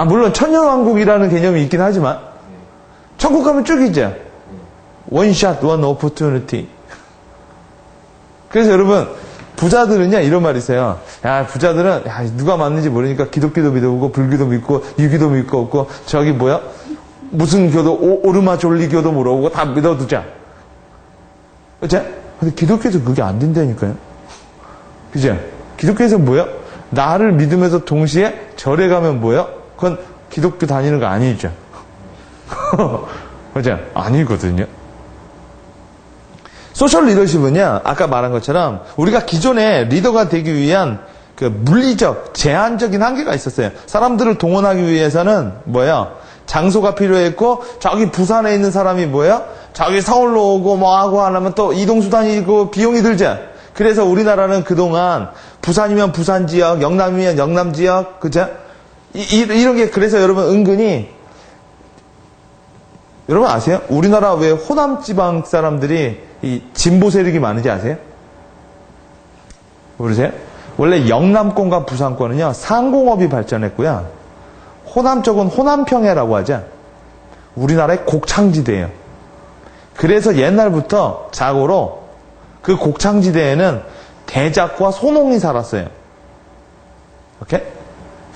물론 천년왕국이라는 개념이 있긴 하지만 천국 가면 쭉이죠. 원샷, 원 오퍼튜니티. 그래서 여러분 부자들은요 이런 말이 있어요. 야, 부자들은 누가 맞는지 모르니까 기독교도 믿어보고 불교도 믿고 유기도 믿고 없고 저기 뭐야 무슨 교도 오르마 졸리교도 물어보고 다 믿어두자. 그치? 근데 기독교에서 그게 안 된다니까요. 그죠? 기독교에서 뭐야? 나를 믿으면서 동시에 절에 가면 뭐야? 그건 기독교 다니는 거 아니죠. 그죠? 아니거든요. 소셜 리더십은요, 아까 말한 것처럼 우리가 기존에 리더가 되기 위한 그 물리적, 제한적인 한계가 있었어요. 사람들을 동원하기 위해서는 뭐야? 장소가 필요했고, 저기 부산에 있는 사람이 뭐야? 저기 서울로 오고 뭐 하고 하려면 또 이동수단이 있고 비용이 들죠. 그래서 우리나라는 그동안 부산이면 부산 지역, 영남이면 영남 지역, 그죠? 이런 게 그래서 여러분 은근히 여러분 아세요? 우리나라 왜 호남 지방 사람들이 이 진보 세력이 많은지 아세요? 모르세요? 원래 영남권과 부산권은요 상공업이 발전했고요. 호남 쪽은 호남평야라고 하죠. 우리나라의 곡창지대예요. 그래서 옛날부터 자고로 그 곡창지대에는 대작과 소농이 살았어요. 오케이?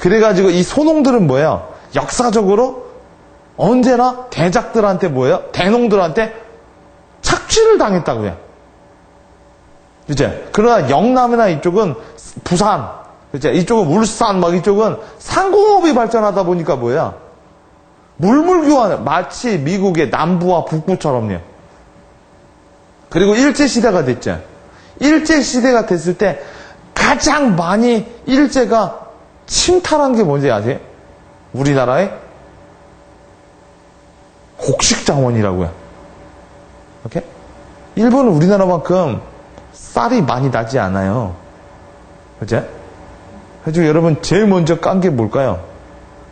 그래가지고 이 소농들은 뭐예요? 역사적으로 언제나 대작들한테 뭐예요? 대농들한테 착취를 당했다고요. 그죠? 그러나 영남이나 이쪽은 부산, 그죠? 이쪽은 울산, 막 이쪽은 상공업이 발전하다 보니까 뭐야? 물물교환, 마치 미국의 남부와 북부처럼요. 그리고 일제시대가 됐죠. 일제시대가 됐을 때 가장 많이 일제가 침탈한 게 뭔지 아세요? 우리나라의 곡식자원이라고요. 오케이? 일본은 우리나라만큼 쌀이 많이 나지 않아요. 그죠? 그래서 여러분 제일 먼저 깐 게 뭘까요?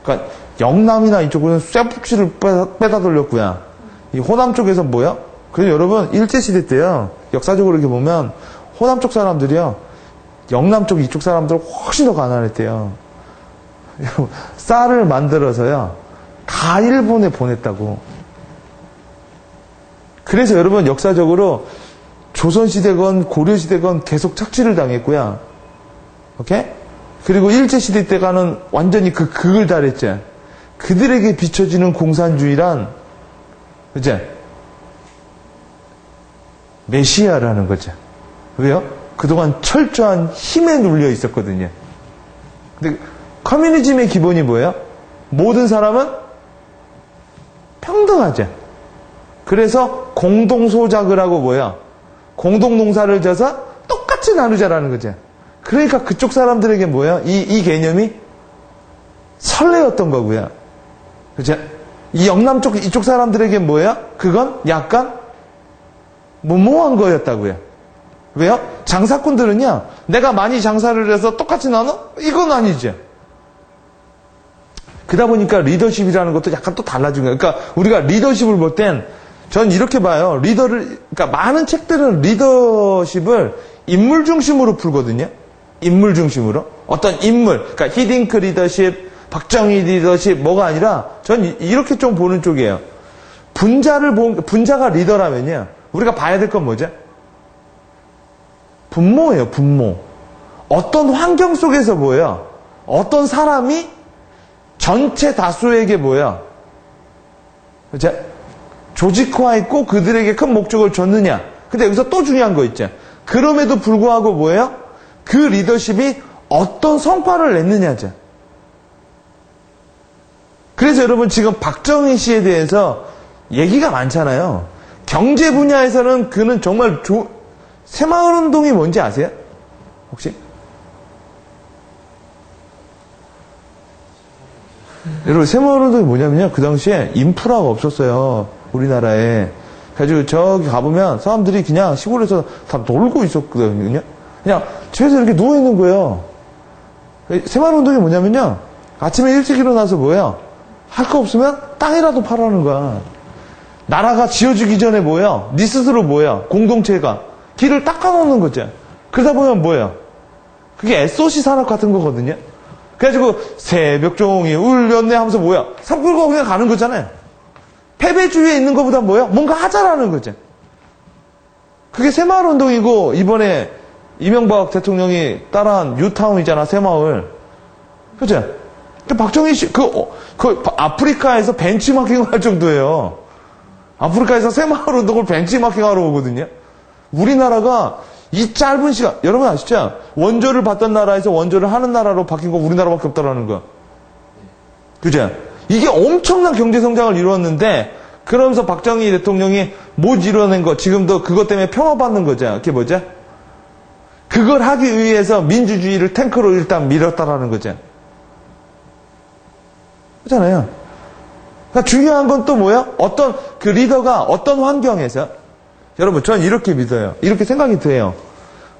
그러니까 영남이나 이쪽은 쇠붙이를 빼다 돌렸고요. 이 호남 쪽에서 뭐야? 그래서 여러분 일제시대 때요. 역사적으로 이렇게 보면 호남 쪽 사람들이요. 영남 쪽 이쪽 사람들 훨씬 더 가난했대요. 쌀을 만들어서요. 다 일본에 보냈다고. 그래서 여러분 역사적으로 조선시대건 고려시대건 계속 착취를 당했고요. 오케이? 그리고 일제시대 때가는 완전히 그 극을 달했죠. 그들에게 비춰지는 공산주의란 이제 메시아라는 거죠. 왜요? 그동안 철저한 힘에 눌려 있었거든요. 근데 커뮤니즘의 기본이 뭐예요? 모든 사람은 평등하죠. 그래서 공동소작을 하고 뭐야? 공동농사를 져서 똑같이 나누자라는 거죠. 그러니까 그쪽 사람들에게 뭐야? 이 개념이 설레였던 거고요. 그죠? 이 영남 쪽, 이쪽 사람들에게 뭐야? 그건 약간 무모한 거였다고요. 왜요? 장사꾼들은요, 내가 많이 장사를 해서 똑같이 나눠? 이건 아니죠. 그러다 보니까 리더십이라는 것도 약간 또 달라진 거예요. 그러니까 우리가 리더십을 볼 땐, 전 이렇게 봐요. 그러니까 많은 책들은 리더십을 인물 중심으로 풀거든요. 인물 중심으로. 어떤 인물, 그러니까 히딩크 리더십, 박정희 리더십, 뭐가 아니라, 전 이렇게 좀 보는 쪽이에요. 분자가 리더라면요. 우리가 봐야 될 건 뭐죠? 분모예요, 분모. 어떤 환경 속에서 뭐예요? 어떤 사람이 전체 다수에게 뭐예요? 그죠? 조직화했고 그들에게 큰 목적을 줬느냐. 근데 여기서 또 중요한 거 있죠. 그럼에도 불구하고 뭐예요? 그 리더십이 어떤 성과를 냈느냐죠. 그래서 여러분 지금 박정희 씨에 대해서 얘기가 많잖아요. 경제 분야에서는 그는 정말 새마을운동이 뭔지 아세요? 혹시? 여러분 새마을운동이 뭐냐면요. 그 당시에 인프라가 없었어요. 우리나라에. 그래가지고 저기 가보면 사람들이 그냥 시골에서 다 놀고 있었거든요. 그냥 집에서 이렇게 누워있는 거예요. 새마을운동이 뭐냐면요. 아침에 일찍 일어나서 뭐예요? 할 거 없으면 땅이라도 팔아는 거야. 나라가 지어지기 전에 뭐예요? 네 스스로 뭐예요? 공동체가 길을 닦아놓는 거죠. 그러다 보면 뭐예요? 그게 SOC 산업 같은 거거든요. 그래가지고 새벽 종이 울렸네 하면서 뭐야? 산 끌고 그냥 가는 거잖아요. 패배주의에 있는 것보다 뭐야? 뭔가 하자라는 거죠. 그게 새마을운동이고 이번에 이명박 대통령이 따라한 뉴타운이잖아, 새마을. 그죠? 박정희 씨, 아프리카에서 벤치마킹 할 정도예요. 아프리카에서 새마을운동을 벤치마킹 하러 오거든요. 우리나라가 이 짧은 시간, 여러분 아시죠? 원조를 받던 나라에서 원조를 하는 나라로 바뀐 거 우리나라밖에 없다라는 거. 그죠? 이게 엄청난 경제 성장을 이루었는데, 그러면서 박정희 대통령이 못 이뤄낸 거, 지금도 그것 때문에 평화받는 거죠. 그게 뭐죠? 그걸 하기 위해서 민주주의를 탱크로 일단 밀었다라는 거죠. 그렇잖아요. 그러니까 중요한 건 또 뭐야? 어떤 그 리더가 어떤 환경에서, 여러분 전 이렇게 믿어요. 이렇게 생각이 돼요.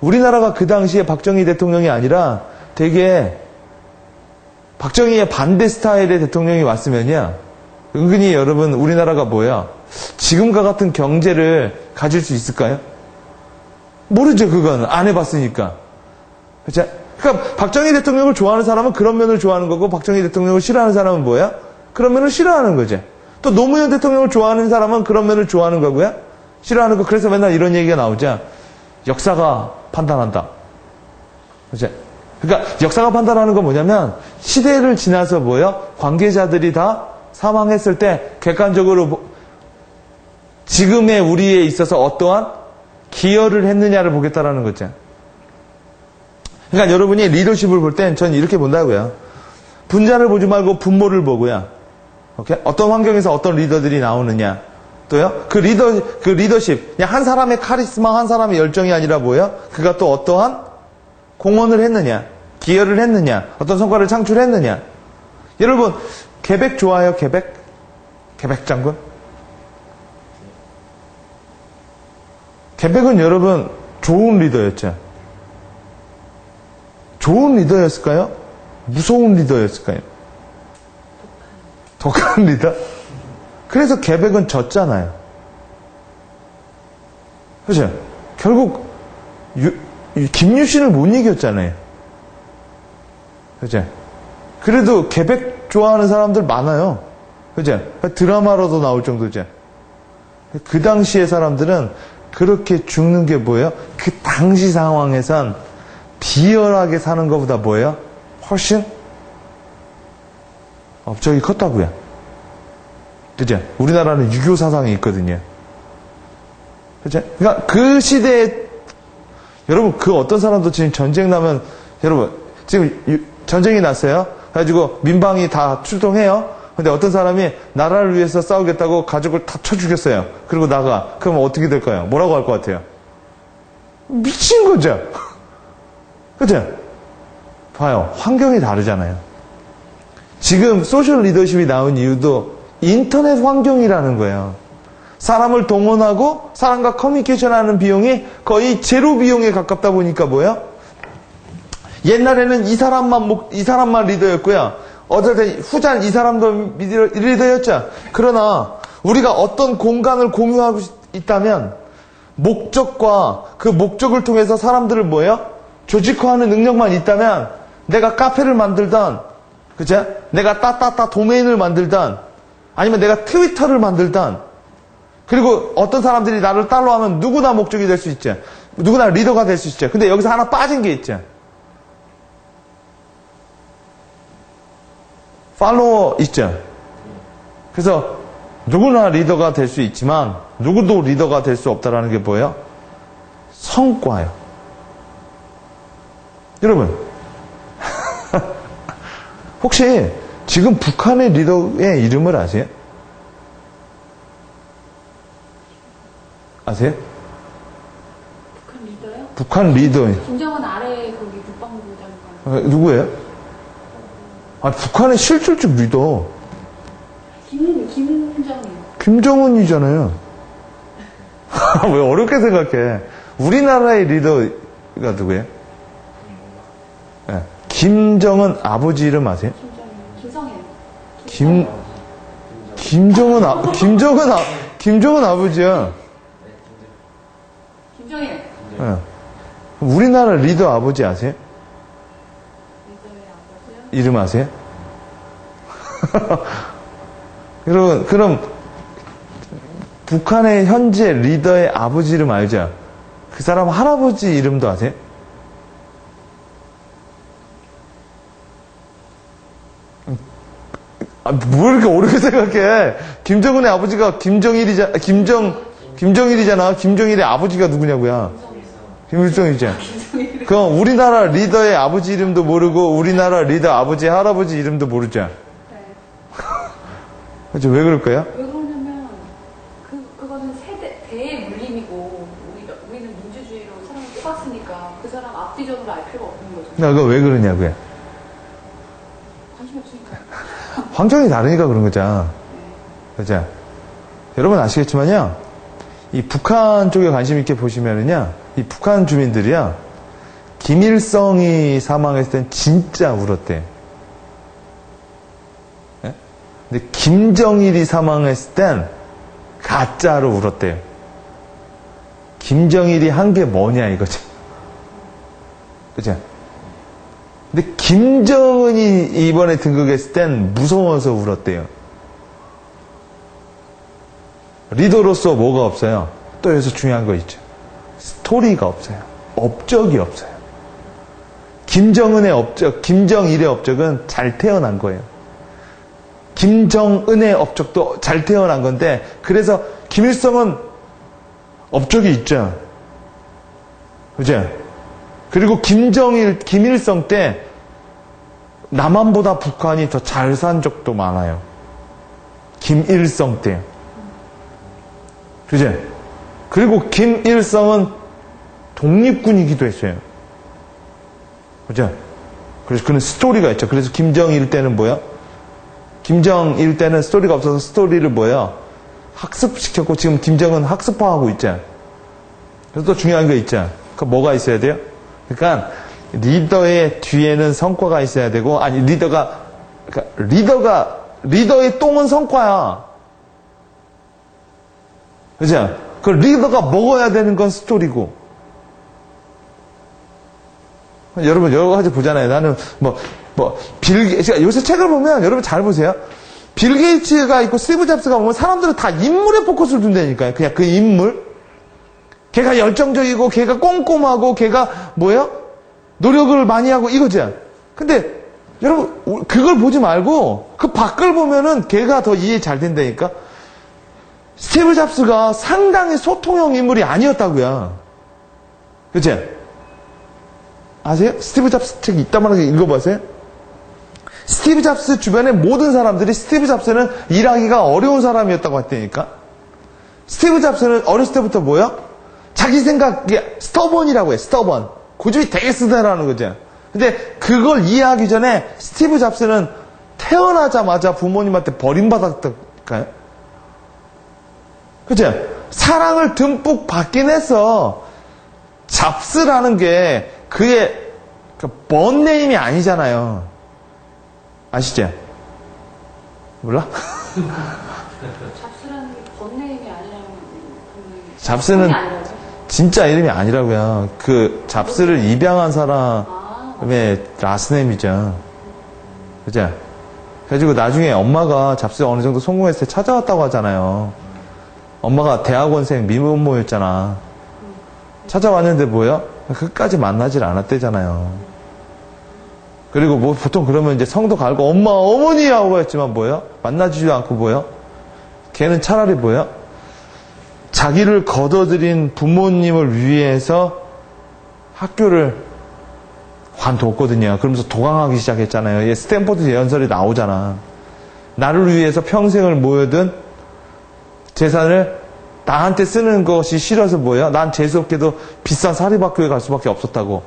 우리나라가 그 당시에 박정희 대통령이 아니라 되게 박정희의 반대 스타일의 대통령이 왔으면요, 은근히 여러분 우리나라가 뭐야? 지금과 같은 경제를 가질 수 있을까요? 모르죠. 그건 안 해봤으니까. 그렇죠? 그러니까 박정희 대통령을 좋아하는 사람은 그런 면을 좋아하는 거고, 박정희 대통령을 싫어하는 사람은 뭐야? 그런 면을 싫어하는 거죠. 또 노무현 대통령을 좋아하는 사람은 그런 면을 좋아하는 거고요, 싫어하는 거. 그래서 맨날 이런 얘기가 나오죠. 역사가 판단한다. 그렇죠? 그러니까 역사가 판단하는 건 뭐냐면, 시대를 지나서 뭐예요? 관계자들이 다 사망했을 때 객관적으로 지금의 우리에 있어서 어떠한 기여를 했느냐를 보겠다라는 거죠. 그러니까 여러분이 리더십을 볼 땐 전 이렇게 본다고요. 분자를 보지 말고 분모를 보고요. 오케이? 어떤 환경에서 어떤 리더들이 나오느냐. 또요? 그 리더십. 그냥 한 사람의 카리스마, 한 사람의 열정이 아니라 뭐예요? 그가 또 어떠한 공헌을 했느냐. 기여를 했느냐. 어떤 성과를 창출했느냐. 여러분, 계백 좋아요, 계백? 계백 장군? 계백은 여러분, 좋은 리더였죠. 좋은 리더였을까요? 무서운 리더였을까요? 독한 리더? 그래서 계백은 졌잖아요. 그죠? 결국, 김유신을 못 이겼잖아요. 그죠? 그래도 계백 좋아하는 사람들 많아요. 그죠? 드라마로도 나올 정도죠. 그 당시의 사람들은 그렇게 죽는 게 뭐예요? 그 당시 상황에선 비열하게 사는 것보다 뭐예요? 훨씬 업적이 컸다고요. 그죠? 우리나라는 유교 사상이 있거든요. 그죠? 그러니까 그 시대에, 여러분, 그 어떤 사람도 지금 전쟁 나면, 여러분, 지금 전쟁이 났어요? 그래가지고 민방위 다 출동해요? 근데 어떤 사람이 나라를 위해서 싸우겠다고 가족을 다 쳐 죽였어요. 그리고 나가. 그럼 어떻게 될까요? 뭐라고 할 것 같아요? 미친 거죠? 그죠? 봐요. 환경이 다르잖아요. 지금 소셜 리더십이 나온 이유도 인터넷 환경이라는 거예요. 사람을 동원하고 사람과 커뮤니케이션 하는 비용이 거의 제로 비용에 가깝다 보니까 뭐예요? 옛날에는 이 사람만 리더였고요. 어쨌든 후자는 이 사람도 리더였죠. 그러나 우리가 어떤 공간을 공유하고 있다면 목적과 그 목적을 통해서 사람들을 뭐예요? 조직화하는 능력만 있다면 내가 카페를 만들던, 그죠? 내가 도메인을 만들던, 아니면 내가 트위터를 만들던, 그리고 어떤 사람들이 나를 팔로우하면 누구나 목적이 될 수 있죠. 누구나 리더가 될 수 있죠. 근데 여기서 하나 빠진 게 있죠. 팔로워 있죠. 그래서 누구나 리더가 될 수 있지만 누구도 리더가 될 수 없다라는 게 뭐예요? 성과예요. 여러분, 혹시 지금 북한의 리더의 이름을 아세요? 아세요? 북한 리더요? 북한 리더. 김정은 아래 거기 국방부 장관. 누구예요? 아, 북한의 실질적 리더. 김정은. 김정은이잖아요. 왜 어렵게 생각해? 우리나라의 리더가 누구예요? 네. 김정은 아버지 이름 아세요? 김성현. 김정은 아버지야. 김정일. 네. 우리나라 리더 아버지 아세요? 리더의 아버지요? 이름 아세요? 여러분, 그럼 북한의 현재 리더의 아버지 이름 알죠? 그 사람 할아버지 이름도 아세요? 아, 뭘 이렇게 어렵게 생각해? 김정은의 아버지가 김정일이잖아. 김정일의 아버지가 누구냐고요? 김일성이죠. 그럼 우리나라 리더의 아버지 이름도 모르고 우리나라 리더 아버지 할아버지 이름도 모르죠. 네. 그죠? 왜 그럴까요? 왜 그러냐면 그거는 대의 물림이고 우리는 민주주의로 사람을 뽑았으니까 그 사람 앞뒤적으로 알 필요가 없는 거죠. 그거 왜 그러냐고요? 관심이 없으니까. 환경이 다르니까 그런 거죠. 그죠? 여러분 아시겠지만요, 이 북한 쪽에 관심 있게 보시면은요, 이 북한 주민들이요, 김일성이 사망했을 땐 진짜 울었대요. 예? 근데 김정일이 사망했을 땐 가짜로 울었대요. 김정일이 한 게 뭐냐 이거죠. 그죠? 근데 김정은이 이번에 등극했을 땐 무서워서 울었대요. 리더로서 뭐가 없어요? 또 여기서 중요한 거 있죠. 스토리가 없어요. 업적이 없어요. 김정은의 업적, 김정일의 업적은 잘 태어난 거예요. 김정은의 업적도 잘 태어난 건데, 그래서 김일성은 업적이 있죠. 그죠? 그리고 김정일, 김일성 때 남한보다 북한이 더 잘 산 적도 많아요. 김일성 때. 그죠? 그리고 김일성은 독립군이기도 했어요. 그죠? 그래서 그는 스토리가 있죠. 그래서 김정일 때는 뭐야? 김정일 때는 스토리가 없어서 스토리를 뭐야? 학습시켰고 지금 김정은 학습화하고 있잖아. 그래서 또 중요한 거 있잖아. 그 뭐가 있어야 돼요? 그러니까 리더의 뒤에는 성과가 있어야 되고, 아니 리더의 똥은 성과야. 그죠? 그 리더가 먹어야 되는 건 스토리고. 여러분 여러 가지 보잖아요. 나는 요새 책을 보면 여러분 잘 보세요. 빌 게이츠가 있고 스티브 잡스가 보면 사람들은 다 인물에 포커스를 둔다니까요. 그냥 그 인물. 걔가 열정적이고, 걔가 꼼꼼하고, 걔가 뭐예요? 노력을 많이 하고 이거죠. 근데 여러분 그걸 보지 말고 그 밖을 보면은 걔가 더 이해 잘 된다니까. 스티브 잡스가 상당히 소통형 인물이 아니었다고요. 그치? 아세요? 스티브 잡스 책 이따만하게 읽어보세요. 스티브 잡스 주변의 모든 사람들이 스티브 잡스는 일하기가 어려운 사람이었다고 했다니까. 스티브 잡스는 어렸을 때부터 뭐야? 자기 생각이 스터번이라고 해. 스터번. 고집이 되게 쓰다라는 거죠. 근데 그걸 이해하기 전에 스티브 잡스는 태어나자마자 부모님한테 버림받았다니까요. 그죠? 사랑을 듬뿍 받긴 했어. 잡스라는 게 그의 먼 네임이 아니잖아요. 아시죠? 몰라? 잡스라는 게 번네임이 아니라는 잡스는 진짜 이름이 아니라고요. 그 잡스를 입양한 사람의 라스네임이죠. 그죠? 그래가지고 나중에 엄마가 잡스 어느 정도 성공했을 때 찾아왔다고 하잖아요. 엄마가 대학원생 미혼모였잖아. 찾아왔는데 뭐야? 끝까지 만나질 않았대잖아요. 그리고 뭐 보통 그러면 이제 성도 갈고 엄마, 어머니 하고 했지만 뭐야? 만나지도 않고 뭐야? 걔는 차라리 뭐야? 자기를 거둬들인 부모님을 위해서 학교를 관뒀거든요. 그러면서 도강하기 시작했잖아요. 스탠포드 연설이 나오잖아. 나를 위해서 평생을 모여든 재산을 나한테 쓰는 것이 싫어서 뭐야? 난 재수없게도 비싼 사립학교에 갈 수밖에 없었다고.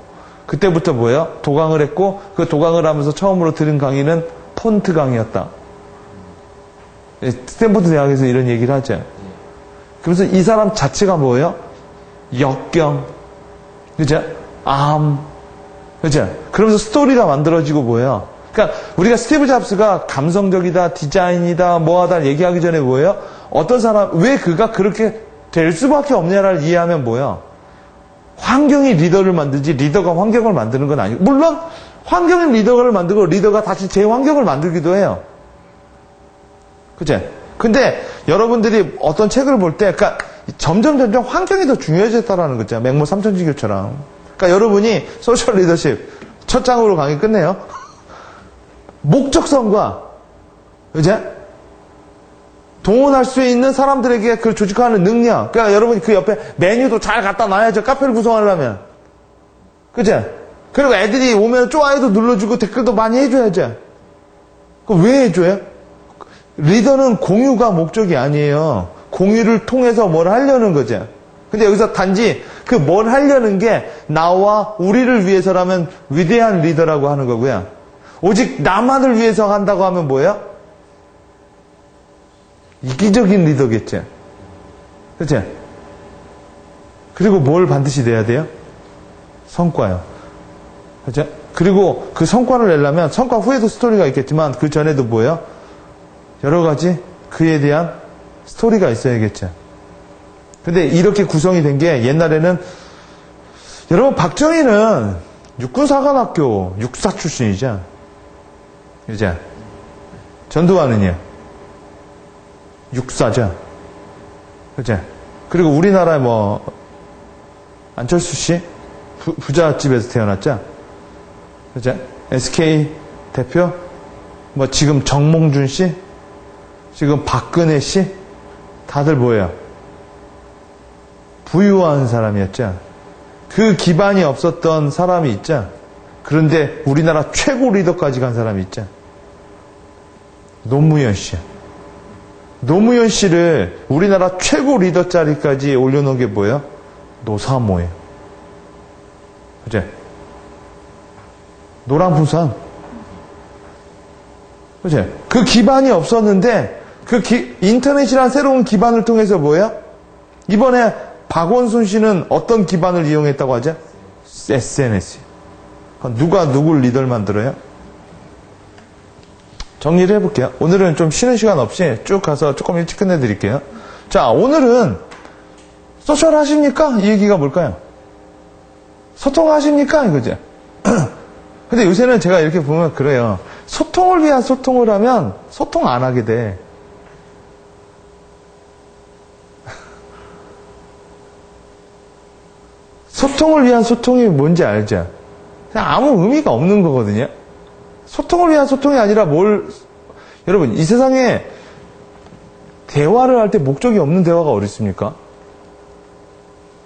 그때부터 뭐야? 도강을 했고, 그 도강을 하면서 처음으로 들은 강의는 폰트 강의였다. 스탠포드 대학에서 이런 얘기를 하죠. 그래서 이 사람 자체가 뭐예요? 역경, 그죠? 암, 그죠? 그러면서 스토리가 만들어지고 뭐예요? 그러니까 우리가 스티브 잡스가 감성적이다, 디자인이다, 뭐하다 얘기하기 전에 뭐예요? 어떤 사람, 왜 그가 그렇게 될 수밖에 없냐를 이해하면 뭐예요? 환경이 리더를 만들지 리더가 환경을 만드는 건 아니고, 물론 환경이 리더를 만들고 리더가 다시 제 환경을 만들기도 해요. 그죠? 근데 여러분들이 어떤 책을 볼 때, 그러니까 점점 환경이 더 중요해졌다라는 거죠. 맹모 삼천지교처럼. 그러니까 여러분이 소셜 리더십 첫 장으로 강의 끝내요. 목적성과 이제 동원할 수 있는 사람들에게 그걸 조직화하는 능력. 그러니까 여러분이 그 옆에 메뉴도 잘 갖다 놔야죠. 카페를 구성하려면. 그죠? 그리고 애들이 오면 좋아요도 눌러주고 댓글도 많이 해줘야죠. 그럼 왜 해줘요? 리더는 공유가 목적이 아니에요. 공유를 통해서 뭘 하려는 거죠. 근데 여기서 단지 그 뭘 하려는 게 나와 우리를 위해서라면 위대한 리더라고 하는 거고요. 오직 나만을 위해서 한다고 하면 뭐예요? 이기적인 리더겠죠. 그렇죠? 그리고 뭘 반드시 내야 돼요? 성과요. 그렇죠? 그리고 그 성과를 내려면 성과 후에도 스토리가 있겠지만 그 전에도 뭐예요? 여러 가지 그에 대한 스토리가 있어야겠죠. 근데 이렇게 구성이 된 게 옛날에는 여러분 박정희는 육군사관학교 육사 출신이죠. 그죠? 전두환은요? 육사죠. 그죠? 그리고 우리나라 안철수 씨? 부잣집에서 태어났죠. 그죠? SK 대표? 지금 정몽준 씨? 지금 박근혜 씨? 다들 뭐예요? 부유한 사람이었죠. 그 기반이 없었던 사람이 있죠. 그런데 우리나라 최고 리더까지 간 사람이 있죠. 노무현 씨. 노무현 씨를 우리나라 최고 리더 자리까지 올려놓은 게 뭐예요? 노사모예요. 그죠? 노랑풍선. 그죠? 그 기반이 없었는데 인터넷이란 새로운 기반을 통해서 뭐예요? 이번에 박원순 씨는 어떤 기반을 이용했다고 하죠? SNS. 누가 누굴 리더를 만들어요? 정리를 해볼게요. 오늘은 좀 쉬는 시간 없이 쭉 가서 조금 일찍 끝내드릴게요. 자, 오늘은 소셜 하십니까? 이 얘기가 뭘까요? 소통하십니까? 이거죠. 근데 요새는 제가 이렇게 보면 그래요. 소통을 위한 소통을 하면 소통 안 하게 돼. 소통을 위한 소통이 뭔지 알죠? 그냥 아무 의미가 없는 거거든요. 소통을 위한 소통이 아니라 여러분, 이 세상에 대화를 할 때 목적이 없는 대화가 어디 있습니까?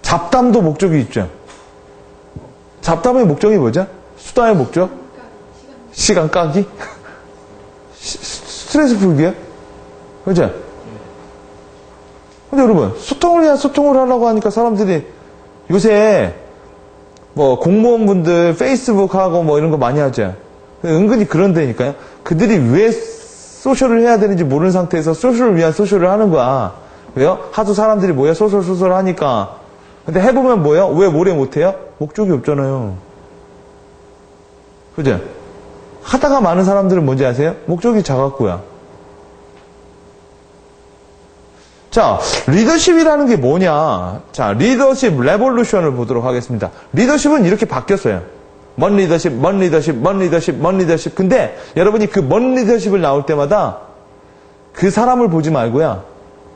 잡담도 목적이 있죠. 잡담의 목적이 뭐죠? 수다의 목적? 시간 까기? 스트레스 풀기요? 그죠? 근데 여러분, 소통을 위한 소통을 하려고 하니까 사람들이 요새 공무원분들 페이스북하고 이런 거 많이 하죠. 은근히 그런 데니까요. 그들이 왜 소셜을 해야 되는지 모르는 상태에서 소셜을 위한 소셜을 하는 거야. 왜요? 하도 사람들이 뭐야? 소셜 하니까. 근데 해보면 뭐예요? 왜 오래 못해요? 목적이 없잖아요. 그죠? 하다가 많은 사람들은 뭔지 아세요? 목적이 작았고요. 자, 리더십이라는 게 뭐냐? 자, 리더십 레볼루션을 보도록 하겠습니다. 리더십은 이렇게 바뀌었어요. 먼 리더십, 먼 리더십, 먼 리더십, 먼 리더십. 근데 여러분이 그 먼 리더십을 나올 때마다 그 사람을 보지 말고요.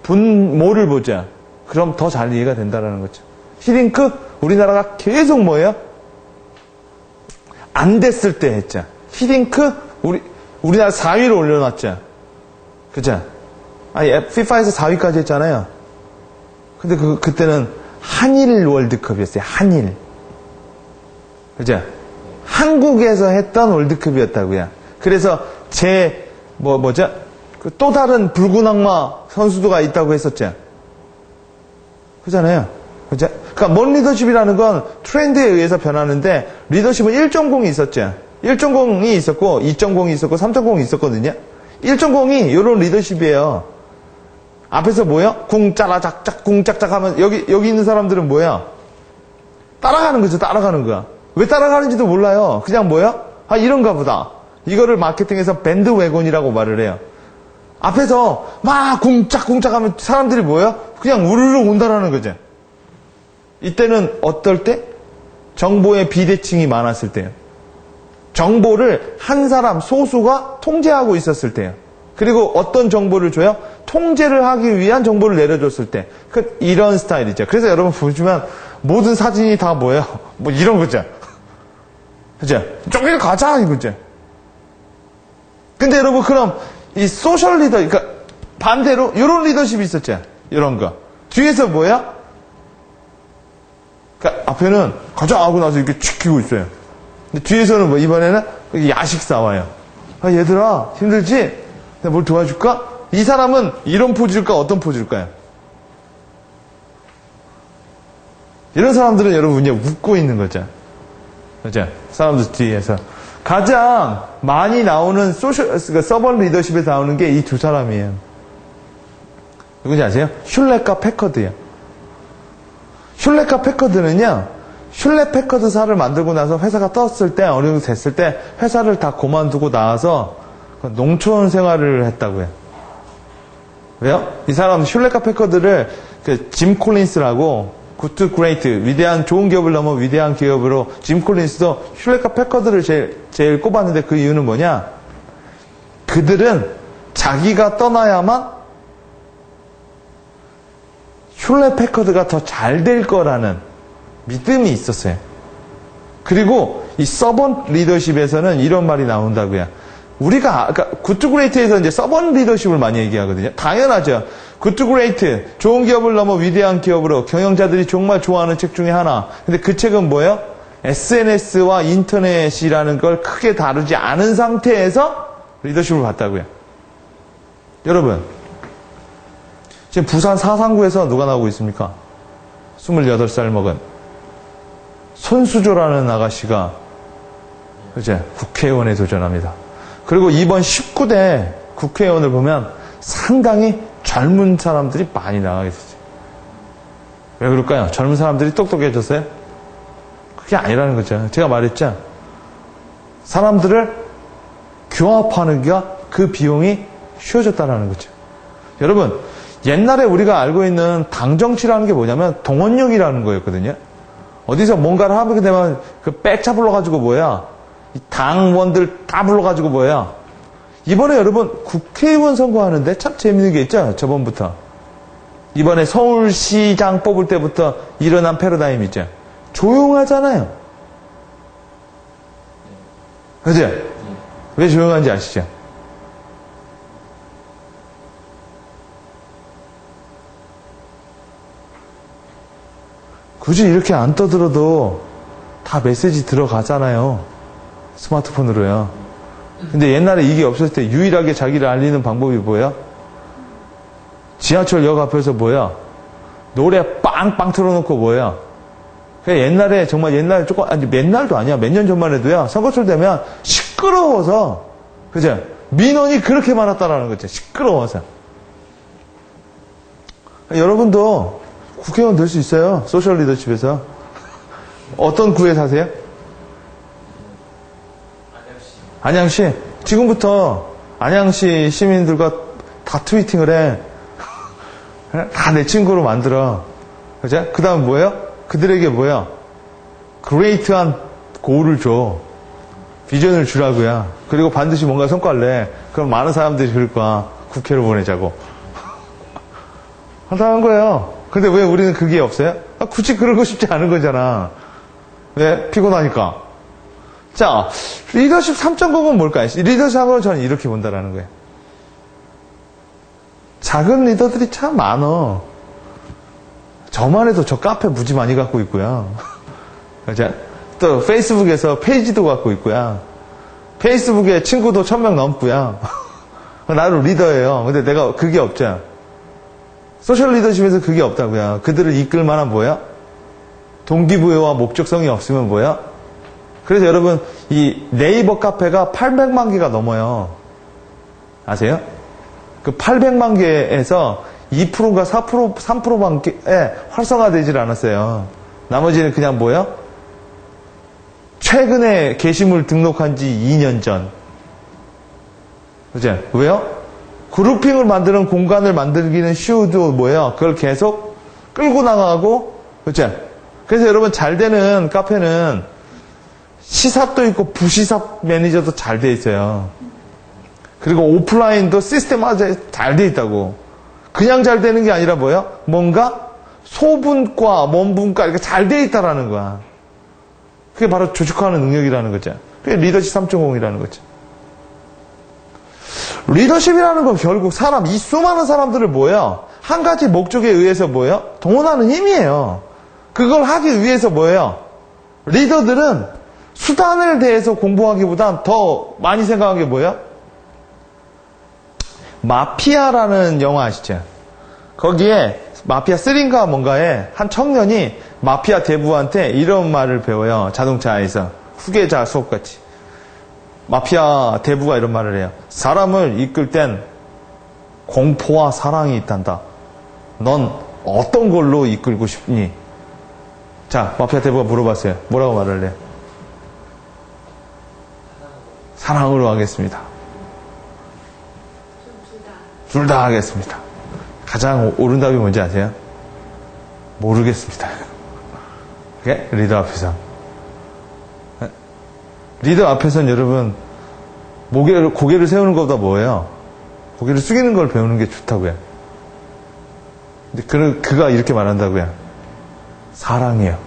분모를 보자. 그럼 더 잘 이해가 된다는 거죠. 히딩크, 우리나라가 계속 뭐예요? 안 됐을 때 했죠. 히딩크, 우리나라 4위로 올려놨죠. 그죠? FIFA에서 4위까지 했잖아요. 근데 그때는 한일 월드컵이었어요. 한일. 그죠? 한국에서 했던 월드컵이었다고요. 그래서 또 다른 붉은 악마 선수도가 있다고 했었죠. 그잖아요. 그죠? 그러니까 먼 리더십이라는 건 트렌드에 의해서 변하는데 리더십은 1.0이 있었죠. 1.0이 있었고 2.0이 있었고 3.0이 있었거든요. 1.0이 이런 리더십이에요. 앞에서 뭐예요? 궁짜라작작 궁짝짝 하면 여기 있는 사람들은 뭐야? 따라가는 거죠. 따라가는 거야. 왜 따라가는지도 몰라요. 그냥 뭐야? 이런가 보다. 이거를 마케팅에서 밴드웨곤이라고 말을 해요. 앞에서 막 궁짝궁짝 하면 사람들이 뭐예요? 그냥 우르르 온다라는 거죠. 이때는 어떨 때? 정보의 비대칭이 많았을 때요. 정보를 한 사람 소수가 통제하고 있었을 때요. 그리고 어떤 정보를 줘요? 통제를 하기 위한 정보를 내려줬을 때. 이런 스타일이죠. 그래서 여러분 보시면 모든 사진이 다 뭐예요? 이런 거죠. 그죠? 저기를 가자 이거죠. 근데 여러분 그럼 이 소셜 리더, 그러니까 반대로 이런 리더십이 있었죠. 이런 거. 뒤에서 뭐야? 그러니까 앞에는 가자 하고 나서 이렇게 칙 키고 있어요. 근데 뒤에서는 뭐 이번에는 야식 사와요. 아, 얘들아 힘들지? 내가 뭘 도와줄까? 이 사람은 이런 포즈일까 어떤 포즈일까요? 이런 사람들은 여러분 그냥 웃고 있는 거죠. 그죠? 사람들 뒤에서 가장 많이 나오는 그러니까 서번 리더십에 나오는 게 이 두 사람이에요. 누군지 아세요? 슐렉과 패커드예요. 슐렉과 패커드는요, 슐렉 패커드사를 만들고 나서 회사가 떴을 때, 어느 정도 됐을 때, 회사를 다 그만두고 나와서 농촌 생활을 했다고요. 왜요? 이 사람 슐렉과 패커드를 짐 콜린스라고, 굿 투 그레이트, 위대한 좋은 기업을 넘어 위대한 기업으로 짐 콜린스도 슐렉과 패커드를 제일 꼽았는데 그 이유는 뭐냐? 그들은 자기가 떠나야만 슐렉 패커드가 더 잘 될 거라는 믿음이 있었어요. 그리고 이 서번 리더십에서는 이런 말이 나온다고요. 우리가 그러니까 굿 투 그레이트에서 이제 서번 리더십을 많이 얘기하거든요. 당연하죠. 굿 투 그레이트, 좋은 기업을 넘어 위대한 기업으로 경영자들이 정말 좋아하는 책 중에 하나. 근데 그 책은 뭐예요? SNS와 인터넷이라는 걸 크게 다루지 않은 상태에서 리더십을 봤다고요. 여러분, 지금 부산 사상구에서 누가 나오고 있습니까? 28살 먹은 손수조라는 아가씨가 이제 국회의원에 도전합니다. 그리고 이번 19대 국회의원을 보면 상당히 젊은 사람들이 많이 나가게 됐어요. 왜 그럴까요? 젊은 사람들이 똑똑해졌어요? 그게 아니라는 거죠. 제가 말했죠. 사람들을 규합하는 게 그 비용이 쉬워졌다는 거죠. 여러분, 옛날에 우리가 알고 있는 당정치라는 게 뭐냐면 동원력이라는 거였거든요. 어디서 뭔가를 하게 되면 그 백차 불러가지고 뭐야? 이 당원들 다 불러가지고 뭐야? 이번에 여러분 국회의원 선거하는데 참 재밌는 게 있죠? 저번부터. 이번에 서울시장 뽑을 때부터 일어난 패러다임 있죠? 조용하잖아요. 그죠? 왜 조용한지 아시죠? 굳이 이렇게 안 떠들어도 다 메시지 들어가잖아요. 스마트폰으로요. 근데 옛날에 이게 없었을 때 유일하게 자기를 알리는 방법이 뭐야? 지하철역 앞에서 뭐야? 노래 빵빵 틀어놓고 뭐야? 옛날에 정말 옛날에 조금 아니 옛날도 아니야. 몇 년 전만 해도야. 선거철 되면 시끄러워서 그죠? 민원이 그렇게 많았다라는 거죠. 시끄러워서. 여러분도 국회의원 될 수 있어요. 소셜 리더십에서. 어떤 구에 사세요? 안양시. 지금부터 안양시 시민들과 다 트위팅을 해. 다 내 친구로 만들어. 그죠? 그 다음 뭐예요? 그들에게 뭐야? 그레이트한 고울을 줘. 비전을 주라고요. 그리고 반드시 뭔가 성과를 내. 그럼 많은 사람들이 그럴 거야. 국회로 보내자고. 한다는 거예요. 근데 왜 우리는 그게 없어요? 굳이 그러고 싶지 않은 거잖아. 왜? 피곤하니까. 자, 리더십 3.0은 뭘까요? 리더십은 저는 이렇게 본다라는 거예요. 작은 리더들이 참 많어. 저만 해도 저 카페 무지 많이 갖고 있고요. 그죠? 또 페이스북에서 페이지도 갖고 있고요. 페이스북에 친구도 1000명 넘고요. 나는 리더예요. 근데 내가 그게 없죠. 소셜 리더십에서 그게 없다고요. 그들을 이끌 만한 뭐야? 동기부여와 목적성이 없으면 뭐야? 그래서 여러분 이 네이버 카페가 800만 개가 넘어요. 아세요? 그 800만 개에서 2%가 4%, 3%밖에 활성화되질 않았어요. 나머지는 그냥 뭐야? 최근에 게시물 등록한 지 2년 전. 그죠? 왜요? 그룹핑을 만드는 공간을 만들기는 쉬워도 뭐예요? 그걸 계속 끌고 나가고, 그죠? 그래서 여러분 잘 되는 카페는 시삽도 있고 부시삽 매니저도 잘 돼 있어요. 그리고 오프라인도 시스템화가 잘 돼 있다고. 그냥 잘 되는 게 아니라 뭐예요? 뭔가 소분과 원분과 이렇게 잘 돼 있다라는 거야. 그게 바로 조직화하는 능력이라는 거죠. 그게 리더십 3.0이라는 거죠. 리더십이라는 건 결국 이 수많은 사람들을 뭐예요? 한 가지 목적에 의해서 뭐예요? 동원하는 힘이에요. 그걸 하기 위해서 뭐예요? 리더들은 수단을 대해서 공부하기보단 더 많이 생각한 게 뭐예요? 마피아라는 영화 아시죠? 거기에 마피아 3인가 뭔가에 한 청년이 마피아 대부한테 이런 말을 배워요. 자동차에서. 후계자 수업같이. 마피아 대부가 이런 말을 해요. 사람을 이끌 땐 공포와 사랑이 있단다. 넌 어떤 걸로 이끌고 싶니? 자, 마피아 대부가 물어봤어요. 뭐라고 말을 해요? 사랑으로 하겠습니다. 둘 다 하겠습니다. 가장 옳은 답이 뭔지 아세요? 모르겠습니다. 그게 리더 앞에서. 리더 앞에서는 여러분, 고개를 세우는 것보다 뭐예요? 고개를 숙이는 걸 배우는 게 좋다고요. 근데 그가 이렇게 말한다고요. 사랑이에요.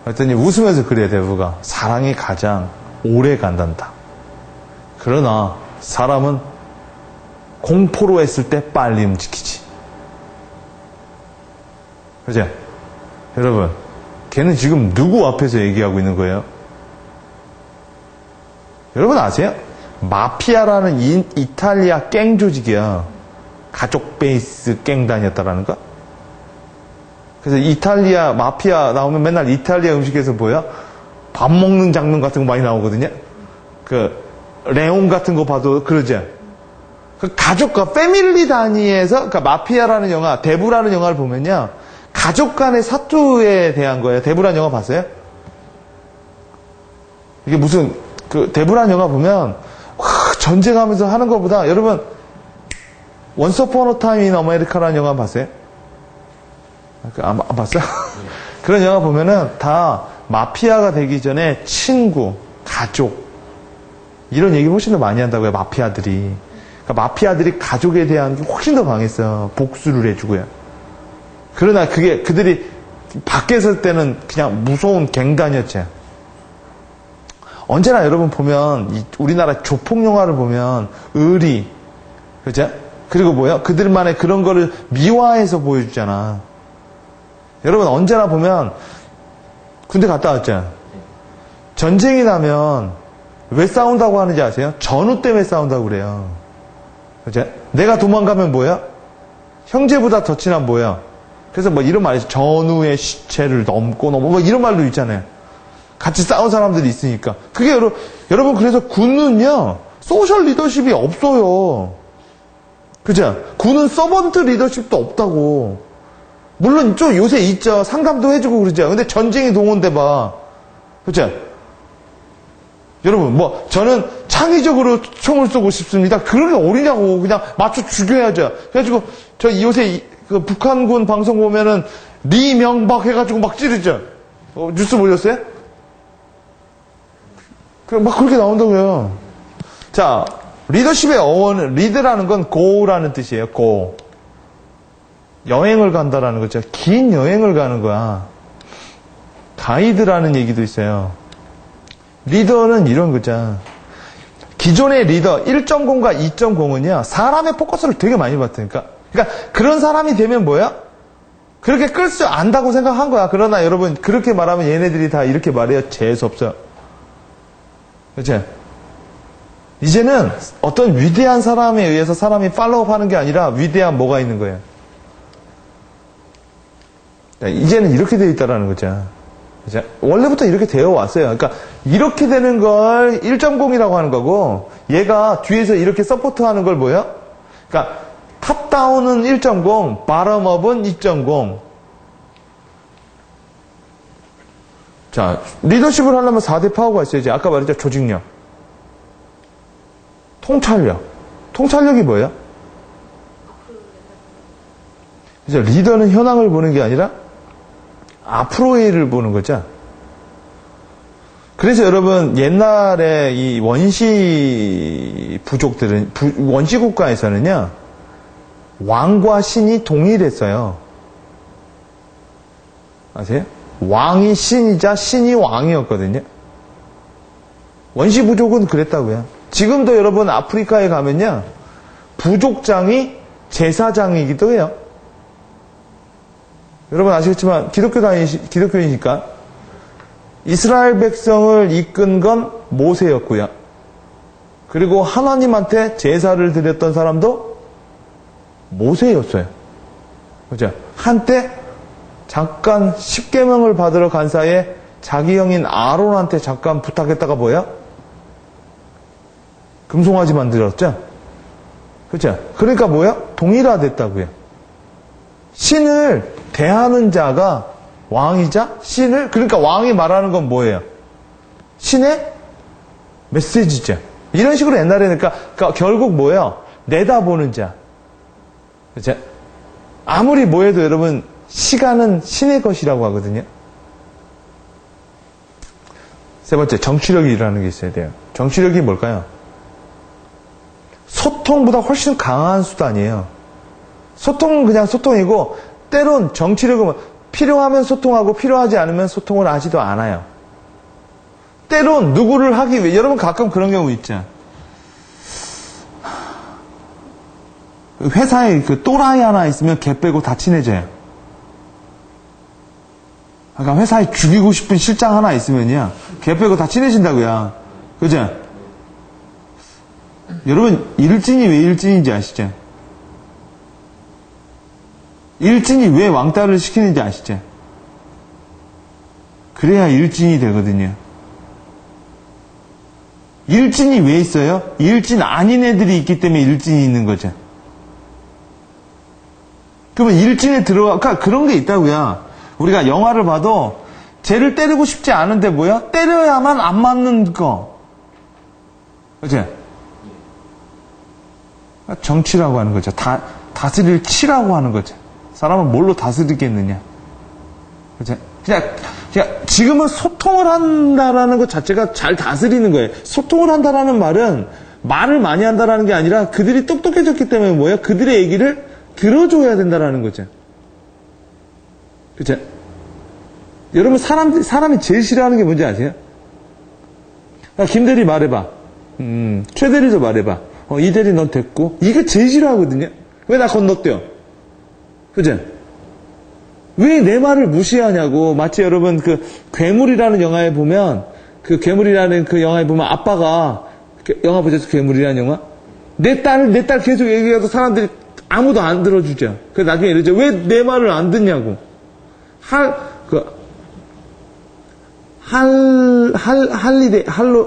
그랬더니 웃으면서 그래요, 대부가. 사랑이 가장 오래 간단다. 그러나 사람은 공포로 했을 때 빨리 움직이지. 그죠? 여러분, 걔는 지금 누구 앞에서 얘기하고 있는 거예요? 여러분 아세요? 마피아라는 이탈리아 갱 조직이야. 가족 베이스 갱 다녔다라는 거? 그래서 이탈리아 마피아 나오면 맨날 이탈리아 음식에서 뭐야? 밥 먹는 장면 같은 거 많이 나오거든요. 그 레옹 같은 거 봐도 그러죠. 그 가족과 패밀리 단위에서 그러니까 마피아라는 영화, 대부라는 영화를 보면요. 가족 간의 사투에 대한 거예요. 대부라는 영화 봤어요? 이게 무슨 그 대부라는 영화 보면 전쟁하면서 하는 것보다 여러분 원스 어폰 어 타임 인 아메리카라는 영화 봤어요? 안 봤어요? 그런 영화 보면은 다 마피아가 되기 전에 친구, 가족 이런 얘기를 훨씬 더 많이 한다고요. 마피아들이. 그러니까 마피아들이 가족에 대한 게 훨씬 더 강했어요. 복수를 해주고요. 그러나 그들이 밖에 설 때는 그냥 무서운 갱단이었죠. 언제나 여러분 보면 우리나라 조폭 영화를 보면 의리, 그죠? 그리고 뭐야? 그들만의 그런 거를 미화해서 보여주잖아. 여러분 언제나 보면 군대 갔다 왔잖아. 전쟁이 나면 왜 싸운다고 하는지 아세요? 전우 때문에 싸운다고 그래요. 그죠? 내가 도망가면 뭐야? 형제보다 더 친한 뭐야? 그래서 뭐 이런 말이 있어. 전우의 시체를 넘고 뭐 이런 말도 있잖아요. 같이 싸운 사람들이 있으니까. 그게 여러분 그래서 군은요. 소셜 리더십이 없어요. 그죠? 군은 서번트 리더십도 없다고. 물론 좀 요새 있죠. 상담도 해주고 그러죠. 근데 전쟁이 동원돼 봐. 그죠? 여러분 뭐 저는 창의적으로 총을 쏘고 싶습니다. 그런 게 어디냐고. 그냥 맞춰 죽여야죠. 그래가지고 저 요새 그 북한군 방송 보면은 리명박 해가지고 막 찌르죠. 뉴스 보셨어요? 막 그렇게 나온다고요. 자, 리더십의 어원은 리드라는 건 go라는 뜻이에요. go. 여행을 간다라는 거죠. 긴 여행을 가는 거야. 가이드라는 얘기도 있어요. 리더는 이런 거죠. 기존의 리더 1.0과 2.0은요. 사람의 포커스를 되게 많이 받으니까. 그러니까 그런 사람이 되면 뭐야? 그렇게 끌 수 안다고 생각한 거야. 그러나 여러분 그렇게 말하면 얘네들이 다 이렇게 말해요. 재수없어요. 그렇죠? 이제는 어떤 위대한 사람에 의해서 사람이 팔로우하는 게 아니라 위대한 뭐가 있는 거예요. 이제는 이렇게 되어 있다라는 거죠. 그죠? 원래부터 이렇게 되어 왔어요. 그러니까 이렇게 되는 걸 1.0이라고 하는 거고 얘가 뒤에서 이렇게 서포트하는 걸 뭐예요? 그러니까 탑다운은 1.0, 바텀업은 2.0. 자, 리더십을 하려면 4대 파워가 있어야지. 아까 말했죠. 조직력. 통찰력. 통찰력이 뭐예요? 그죠? 리더는 현황을 보는 게 아니라 앞으로의 일을 보는 거죠. 그래서 여러분 옛날에 이 원시 부족들은 원시 국가에서는요. 왕과 신이 동일했어요. 아세요? 왕이 신이자 신이 왕이었거든요. 원시 부족은 그랬다고요. 지금도 여러분 아프리카에 가면요. 부족장이 제사장이기도 해요. 여러분 아시겠지만 기독교인이니까 이스라엘 백성을 이끈 건 모세였고요. 그리고 하나님한테 제사를 드렸던 사람도 모세였어요. 그죠? 한때 잠깐 십계명을 받으러 간 사이에 자기 형인 아론한테 잠깐 부탁했다가 뭐야? 금송아지 만들었죠? 그죠? 그러니까 뭐야? 동일화됐다고요. 신을 대하는 자가 왕이자 신을, 그러니까 왕이 말하는 건 뭐예요? 신의 메시지죠. 이런 식으로 옛날에 그러니까 결국 뭐예요? 내다보는 자. 그죠? 아무리 뭐해도 여러분 시간은 신의 것이라고 하거든요. 세 번째, 정치력이라는 게 있어야 돼요. 정치력이 뭘까요? 소통보다 훨씬 강한 수단이에요. 소통은 그냥 소통이고 때론 정치력은 필요하면 소통하고 필요하지 않으면 소통을 하지도 않아요. 때론 누구를 하기 위해, 여러분 가끔 그런 경우 있죠. 회사에 그 또라이 하나 있으면 걔 빼고 다 친해져요. 그러니까 회사에 죽이고 싶은 실장 하나 있으면요, 걔 빼고 다 친해진다고요. 그죠? 여러분 일진이 왜 일진인지 아시죠? 일진이 왜 왕따를 시키는지 아시죠? 그래야 일진이 되거든요. 일진이 왜 있어요? 일진 아닌 애들이 있기 때문에 일진이 있는 거죠. 그러면 일진에 그러니까 그런 게 있다고요. 우리가 영화를 봐도 쟤를 때리고 싶지 않은데 뭐야? 때려야만 안 맞는 거. 그죠? 정치라고 하는 거죠. 다스릴 치라고 하는 거죠. 사람은 뭘로 다스리겠느냐. 그죠? 그냥 지금은 소통을 한다라는 것 자체가 잘 다스리는 거예요. 소통을 한다라는 말은 말을 많이 한다라는 게 아니라 그들이 똑똑해졌기 때문에 뭐야? 그들의 얘기를 들어줘야 된다라는 거죠. 그죠? 여러분 사람이 제일 싫어하는 게 뭔지 아세요? 김 대리 말해봐. 최 대리도 말해봐. 이 대리 넌 됐고. 이거 제일 싫어하거든요. 왜 나 건너뛰어? 그죠? 왜 내 말을 무시하냐고. 마치 여러분 그 괴물이라는 영화에 보면, 그 괴물이라는 그 영화에 보면 아빠가, 영화 보셨어요? 괴물이라는 영화? 내 딸 계속 얘기해도 사람들이 아무도 안 들어주죠. 그래서 나중에 이러죠. 왜 내 말을 안 듣냐고.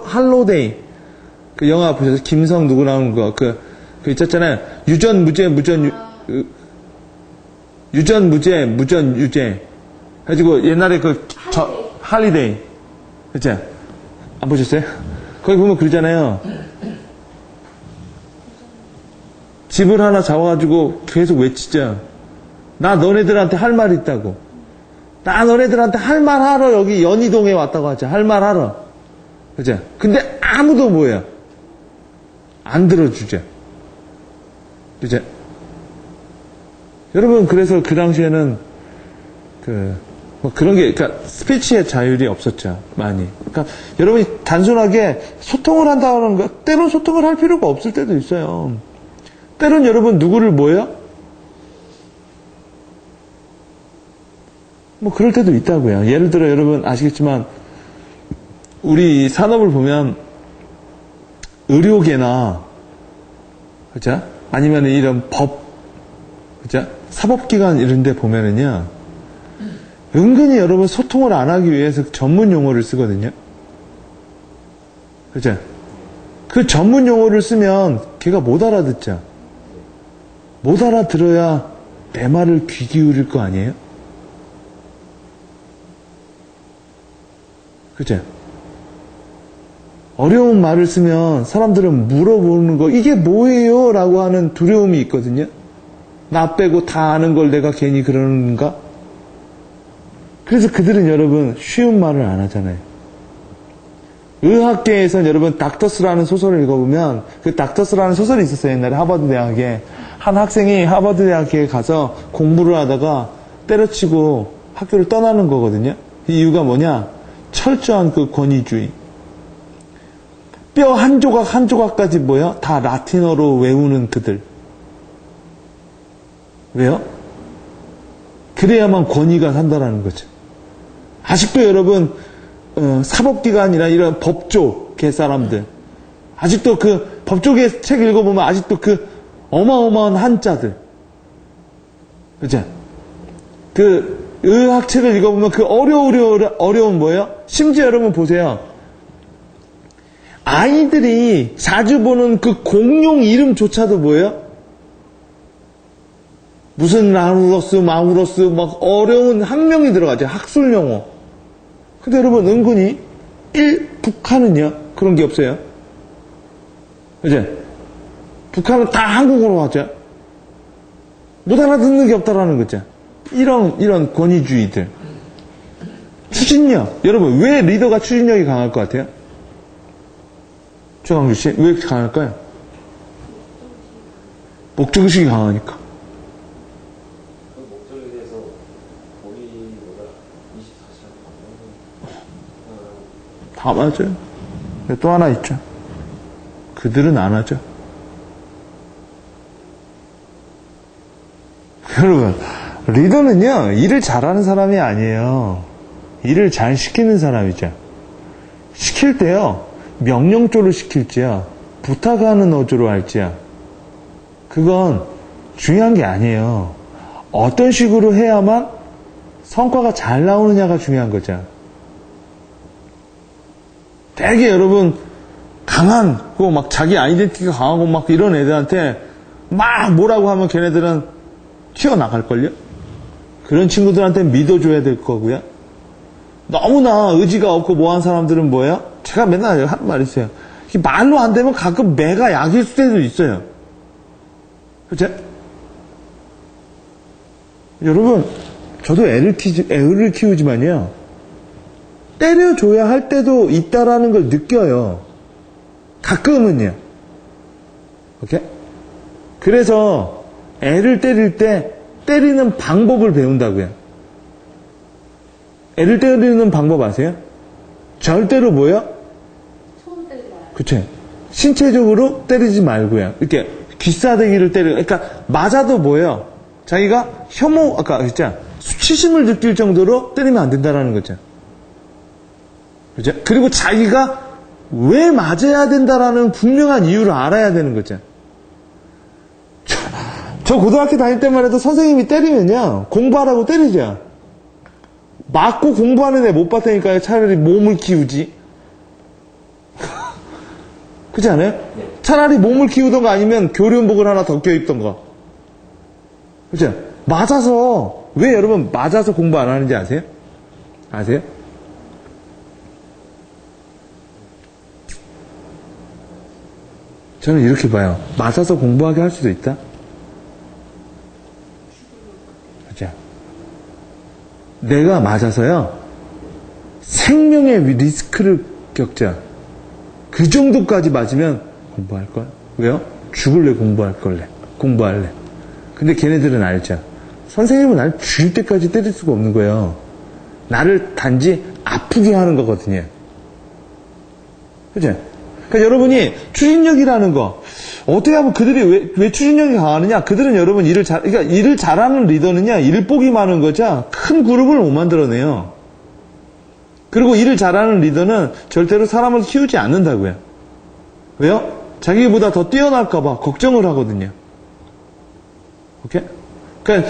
할로데이. 그 영화 보셨어요? 김성 누구 나오는 거. 그 있었잖아요. 유전, 무죄. 해가지고 옛날에 할리데이. 그쵸? 안 보셨어요? 거기 보면 그러잖아요. 집을 하나 잡아가지고 계속 외치죠. 나 너네들한테 할 말 있다고. 나 너네들한테 할 말 하러 여기 연희동에 왔다고 하죠. 할 말 하러. 그죠? 근데 아무도 뭐예요? 안 들어주죠. 그죠? 여러분, 그래서 그 당시에는 그런 게, 그러니까 스피치의 자율이 없었죠. 많이. 그러니까 여러분이 단순하게 소통을 한다는 거, 때론 소통을 할 필요가 없을 때도 있어요. 때론 여러분 누구를 뭐예요? 뭐 그럴 때도 있다고요. 예를 들어 여러분 아시겠지만 우리 산업을 보면 의료계나 그죠? 아니면 이런 법 그죠? 사법기관 이런 데 보면은요. 은근히 여러분 소통을 안 하기 위해서 전문 용어를 쓰거든요. 그죠? 그 전문 용어를 쓰면 걔가 못 알아듣죠. 못 알아들어야 내 말을 귀 기울일 거 아니에요? 그죠? 어려운 말을 쓰면 사람들은 물어보는 거, 이게 뭐예요? 라고 하는 두려움이 있거든요. 나 빼고 다 아는 걸 내가 괜히 그러는가? 그래서 그들은 여러분 쉬운 말을 안 하잖아요. 의학계에서는 여러분 닥터스라는 소설을 읽어보면 그 닥터스라는 소설이 있었어요. 옛날에 하버드 대학에. 한 학생이 하버드 대학에 가서 공부를 하다가 때려치고 학교를 떠나는 거거든요. 이 이유가 뭐냐? 철저한 그 권위주의. 뼈 한 조각 한 조각까지 뭐야? 다 라틴어로 외우는 그들. 왜요? 그래야만 권위가 산다라는 거죠. 아직도 여러분 사법기관이나 이런 법조계 사람들 아직도 그 법조계 책 읽어보면 아직도 그 어마어마한 한자들 그죠? 그 의학책을 읽어보면 그 어려운 뭐예요? 심지어 여러분 보세요. 아이들이 자주 보는 그 공룡 이름조차도 뭐예요? 무슨 라우러스, 마우러스 막 어려운 학명이 들어가죠. 학술 용어. 근데 여러분 은근히 북한은요? 그런 게 없어요. 그죠? 북한은 다 한국어로 하죠. 못 알아듣는 게 없다라는 거죠. 이런 권위주의들. 추진력. 여러분, 왜 리더가 추진력이 강할 것 같아요? 최강규 씨, 왜 이렇게 강할까요? 목적의식이 강하니까. 그 목적에 대해서 본인보다 24시간 다 맞아요. 또 하나 있죠. 그들은 안 하죠. 여러분, 리더는요, 일을 잘하는 사람이 아니에요. 일을 잘 시키는 사람이죠. 시킬 때요, 명령조로 시킬지요, 부탁하는 어조로 할지요, 그건 중요한 게 아니에요. 어떤 식으로 해야만 성과가 잘 나오느냐가 중요한 거죠. 되게 여러분, 강한, 막 자기 아이덴티티가 강하고 막 이런 애들한테 막 뭐라고 하면 걔네들은 튀어나갈걸요? 그런 친구들한테 믿어줘야 될 거고요. 너무나 의지가 없고 뭐한 사람들은 뭐예요? 제가 맨날 하는 말이 있어요. 말로 안 되면 가끔 매가 약일 때도 있어요. 그죠? 여러분, 저도 애를 키우지만요. 때려줘야 할 때도 있다라는 걸 느껴요. 가끔은요. 오케이? 그래서 애를 때릴 때 때리는 방법을 배운다고요. 애를 때리는 방법 아세요? 절대로 뭐요? 손 때리지 말아요. 그쵸. 신체적으로 때리지 말고요. 이렇게 귀싸대기를 때려. 그러니까 맞아도 뭐예요? 자기가 아까 진짜 수치심을 느낄 정도로 때리면 안 된다라는 거죠. 그죠? 그리고 자기가 왜 맞아야 된다라는 분명한 이유를 알아야 되는 거죠. 저 고등학교 다닐 때만 해도 선생님이 때리면요, 공부하라고 때리죠. 맞고 공부하는 애 못 봤다니까요. 차라리 몸을 키우지. 그렇지 않아요? 네. 차라리 몸을 키우던가 아니면 교련복을 하나 더 껴입던가. 그렇죠? 맞아서, 왜 여러분 맞아서 공부 안 하는지 아세요? 아세요? 저는 이렇게 봐요. 맞아서 공부하게 할 수도 있다. 그죠? 내가 맞아서요, 생명의 리스크를 겪자. 그 정도까지 맞으면 공부할 거야. 왜요? 죽을래, 공부할래. 근데 걔네들은 알죠. 선생님은 날 죽일 때까지 때릴 수가 없는 거예요. 나를 단지 아프게 하는 거거든요. 그죠? 그러니까 여러분이 추진력이라는 거, 어떻게 하면 그들이 왜 추진력이 강하느냐? 그들은 여러분 그러니까 일을 잘하는 리더는요, 일복이 많은 거죠. 큰 그룹을 못 만들어내요. 그리고 일을 잘하는 리더는 절대로 사람을 키우지 않는다고요. 왜요? 자기보다 더 뛰어날까봐 걱정을 하거든요. 오케이? 그러니까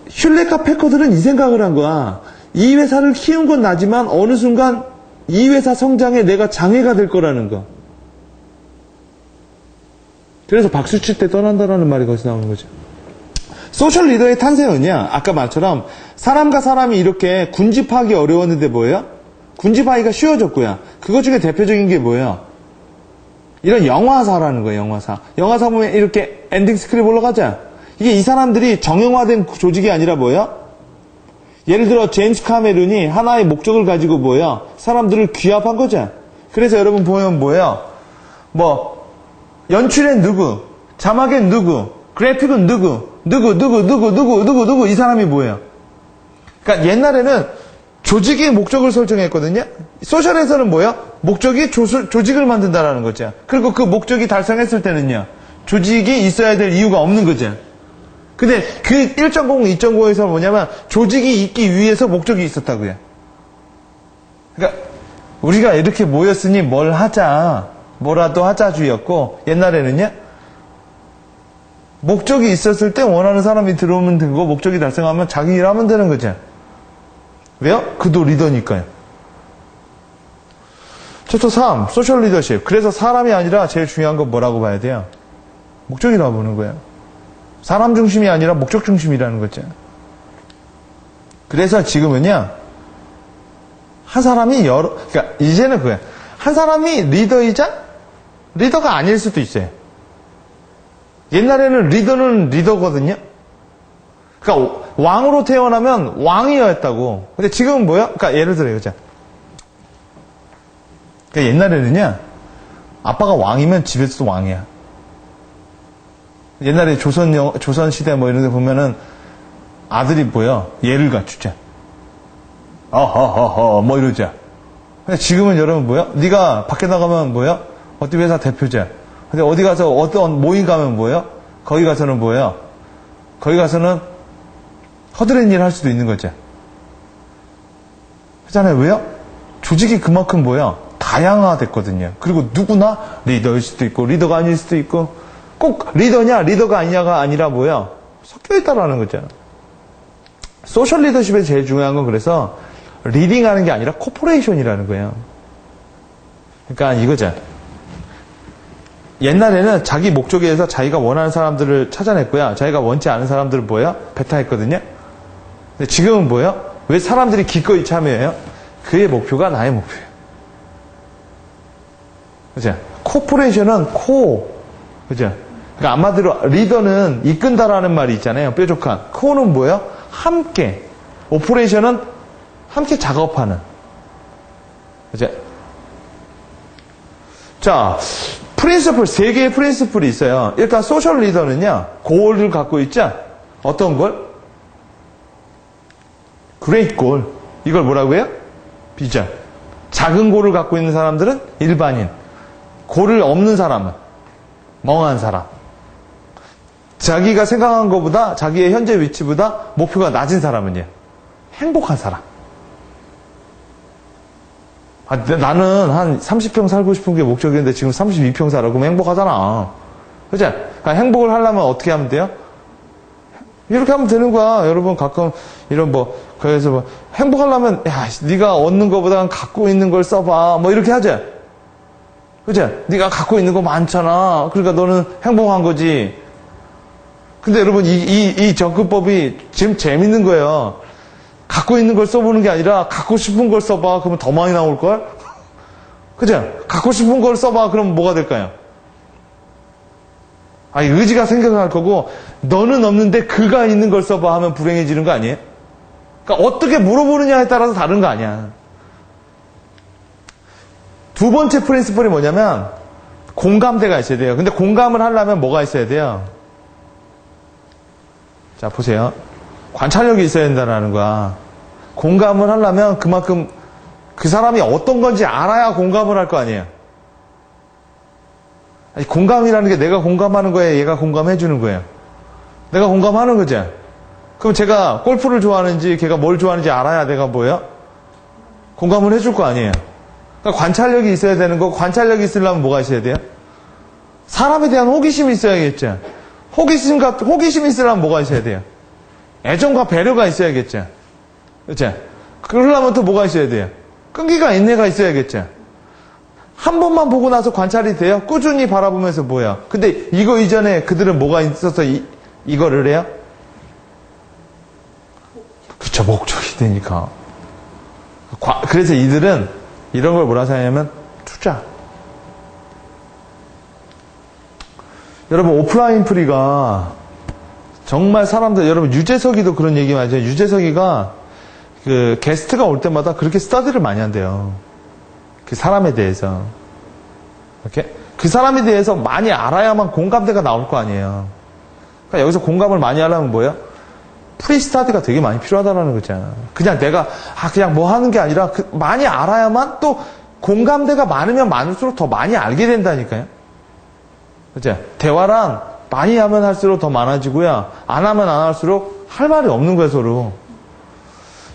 슐레카 패커들은 이 생각을 한 거야. 이 회사를 키운 건 나지만 어느 순간 이 회사 성장에 내가 장애가 될 거라는 거. 그래서 박수 칠 때 떠난다라는 말이 거기서 나오는 거죠. 소셜 리더의 탄생은요, 아까 말처럼 사람과 사람이 이렇게 군집하기 어려웠는데 뭐예요? 군집하기가 쉬워졌고요. 그것 중에 대표적인 게 뭐예요? 이런 영화사라는 거예요, 영화사. 영화사 보면 이렇게 엔딩 스크립트 올라가죠? 이게 이 사람들이 정형화된 조직이 아니라 뭐예요? 예를 들어 제임스 카메룬이 하나의 목적을 가지고 뭐예요? 사람들을 귀합한 거죠. 그래서 여러분 보면 뭐예요? 연출엔 누구, 자막엔 누구, 그래픽은 누구 이 사람이 뭐예요? 그러니까 옛날에는 조직의 목적을 설정했거든요. 소셜에서는 뭐예요? 목적이 조직을 만든다라는 거죠. 그리고 그 목적이 달성했을 때는요, 조직이 있어야 될 이유가 없는 거죠. 근데 그 1.0, 2.0에서 뭐냐면 조직이 있기 위해서 목적이 있었다고요. 그러니까 우리가 이렇게 모였으니 뭘 하자, 뭐라도 하자주의였고, 옛날에는요, 목적이 있었을 때 원하는 사람이 들어오면 되고, 목적이 달성하면 자기 일 하면 되는 거죠. 왜요? 그도 리더니까요. 챕터 3, 소셜 리더십. 그래서 사람이 아니라 제일 중요한 건 뭐라고 봐야 돼요? 목적이라고 보는 거예요. 사람 중심이 아니라 목적 중심이라는 거죠. 그래서 지금은요, 한 사람이 그러니까 이제는 그거야. 한 사람이 리더이자 리더가 아닐 수도 있어요. 옛날에는 리더는 리더거든요. 그러니까 왕으로 태어나면 왕이었다고. 근데 지금은 뭐야? 그러니까 예를 들어요, 그죠? 그러니까 옛날에는요, 아빠가 왕이면 집에서도 왕이야. 옛날에 조선 시대 뭐 이런 데 보면은 아들이 뭐야? 예를 갖추자. 어허허허 뭐 이러자. 근데 지금은 여러분 뭐야? 네가 밖에 나가면 뭐야? 어디 회사 대표자. 근데 어디 가서 어떤 모임 가면 뭐야? 거기 가서는 뭐야? 거기 가서는 허드렛 일 할 수도 있는 거죠. 그렇잖아요. 왜요? 조직이 그만큼 뭐야? 다양화됐거든요. 그리고 누구나 리더일 수도 있고 리더가 아닐 수도 있고 꼭 리더냐 리더가 아니냐가 아니라 뭐야? 섞여 있다라는 거죠. 소셜 리더십에 제일 중요한 건 그래서 리딩하는 게 아니라 코퍼레이션이라는 거예요. 그러니까 이거죠. 옛날에는 자기 목적에 의해서 자기가 원하는 사람들을 찾아냈고요. 자기가 원치 않은 사람들을 뭐야? 배타했거든요. 근데 지금은 뭐야? 왜 사람들이 기꺼이 참여해요? 그의 목표가 나의 목표예요. 그죠? 코퍼레이션은 그죠? 그러니까 아마도 리더는 이끈다라는 말이 있잖아요. 뾰족한. 코는 뭐예요? 함께. 오퍼레이션은 함께 작업하는. 그죠? 자, 프린시플, 세 개의 프린시플이 있어요. 일단 소셜 리더는요, 골을 갖고 있죠? 어떤 골? 그레이트 골. 이걸 뭐라고 해요? 비전. 작은 골을 갖고 있는 사람들은 일반인. 골을 없는 사람은 멍한 사람. 자기가 생각한 것보다, 자기의 현재 위치보다 목표가 낮은 사람은요, 행복한 사람. 나는 한 30평 살고 싶은 게 목적인데 지금 32평 살아. 그럼 행복하잖아. 그죠? 그러니까 행복을 하려면 어떻게 하면 돼요? 이렇게 하면 되는 거야. 여러분 가끔 이런 그래서 행복하려면, 야, 네가 얻는 것보다 갖고 있는 걸 써봐. 뭐 이렇게 하죠? 그죠? 네가 갖고 있는 거 많잖아. 그러니까 너는 행복한 거지. 근데 여러분, 이 접근법이 지금 재밌는 거예요. 갖고 있는 걸 써보는 게 아니라 갖고 싶은 걸 써봐. 그러면 더 많이 나올걸? 그죠? 갖고 싶은 걸 써봐. 그럼 뭐가 될까요? 아니, 의지가 생겨날 거고, 너는 없는데 그가 있는 걸 써봐 하면 불행해지는 거 아니에요? 그러니까 어떻게 물어보느냐에 따라서 다른 거 아니야. 두 번째 프린시플이 뭐냐면, 공감대가 있어야 돼요. 근데 공감을 하려면 뭐가 있어야 돼요? 자, 보세요. 관찰력이 있어야 된다는 거야. 공감을 하려면 그만큼 그 사람이 어떤 건지 알아야 공감을 할 거 아니에요. 아니, 공감이라는 게 내가 공감하는 거에 얘가 공감해 주는 거예요. 내가 공감하는 거죠. 그럼 제가 골프를 좋아하는지 걔가 뭘 좋아하는지 알아야 내가 뭐예요? 공감을 해줄 거 아니에요. 그러니까 관찰력이 있어야 되는 거. 관찰력이 있으려면 뭐가 있어야 돼요? 사람에 대한 호기심이 있어야겠죠. 호기심이 있으려면 뭐가 있어야 돼요? 애정과 배려가 있어야겠죠. 그렇죠? 그러려면 또 뭐가 있어야 돼요? 끈기가 인내가 있어야겠죠. 한 번만 보고 나서 관찰이 돼요? 꾸준히 바라보면서 뭐야? 근데 이거 이전에 그들은 뭐가 있어서 이거를 해요? 그쵸, 목적이 되니까. 그래서 이들은 이런 걸 뭐라 생각하냐면 투자. 여러분, 오프라인 프리가 정말 사람들, 여러분, 유재석이도 그런 얘기 많이 해요. 유재석이가 그 게스트가 올 때마다 그렇게 스터디를 많이 한대요. 그 사람에 대해서. 이렇게? 그 사람에 대해서 많이 알아야만 공감대가 나올 거 아니에요. 그러니까 여기서 공감을 많이 하려면 뭐예요? 프리스타디가 되게 많이 필요하다는 거잖아. 그냥 내가, 그냥 뭐 하는 게 아니라 많이 알아야만 또 공감대가 많으면 많을수록 더 많이 알게 된다니까요. 그죠? 대화랑 많이 하면 할수록 더 많아지고요. 안 하면 안 할수록 할 말이 없는 거예요, 서로.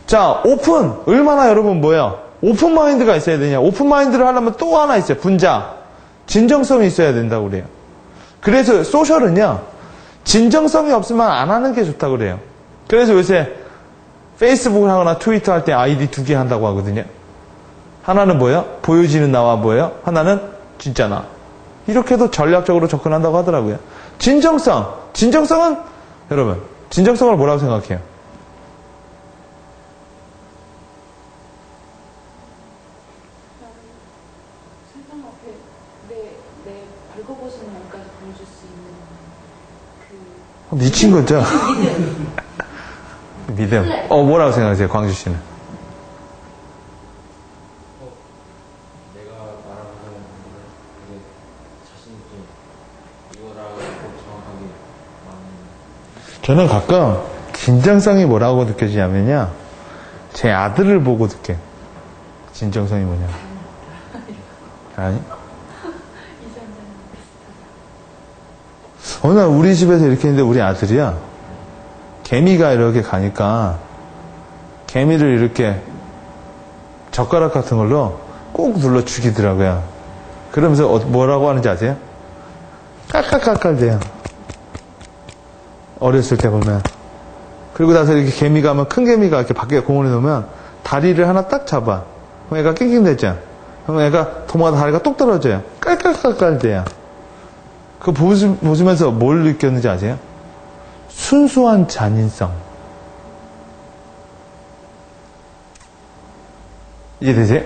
자, 오픈. 얼마나 여러분 뭐예요? 오픈 마인드가 있어야 되냐? 오픈 마인드를 하려면 또 하나 있어요. 분자. 진정성이 있어야 된다고 그래요. 그래서 소셜은요, 진정성이 없으면 안 하는 게 좋다고 그래요. 그래서 요새 페이스북을 하거나 트위터 할 때 아이디 2개 한다고 하거든요. 하나는 뭐예요? 보여지는 나와 뭐예요? 하나는 진짜 나. 이렇게도 전략적으로 접근한다고 하더라고요. 진정성. 진정성은, 여러분, 진정성을 뭐라고 생각해요? 세상 앞에 내 벌거벗은 몸까지 보여줄 수 있는 그 미친 거죠? 믿음. 뭐라고 생각하세요, 광주 씨는? 내가 말하는 되게 자신있게 이거라고 정확하게 말하는 저는 가끔 진정성이 뭐라고 느껴지냐면요. 제 아들을 보고 느껴요. 진정성이 뭐냐. 아니? 이전자는 비슷하다. 어느 날 우리 집에서 이렇게 했는데 우리 아들이야. 개미가 이렇게 가니까 개미를 이렇게 젓가락 같은 걸로 꼭 눌러 죽이더라고요. 그러면서 뭐라고 하는지 아세요? 깔깔깔깔 대요. 어렸을 때 보면. 그리고 나서 이렇게 개미가 하면 큰 개미가 이렇게 밖에 공원에 놓으면 다리를 하나 딱 잡아. 그럼 애가 낑낑대죠. 그럼 애가 도마다 다리가 똑 떨어져요. 깔깔깔깔 대요. 그거 보시면서 뭘 느꼈는지 아세요? 순수한 잔인성. 이해되세요?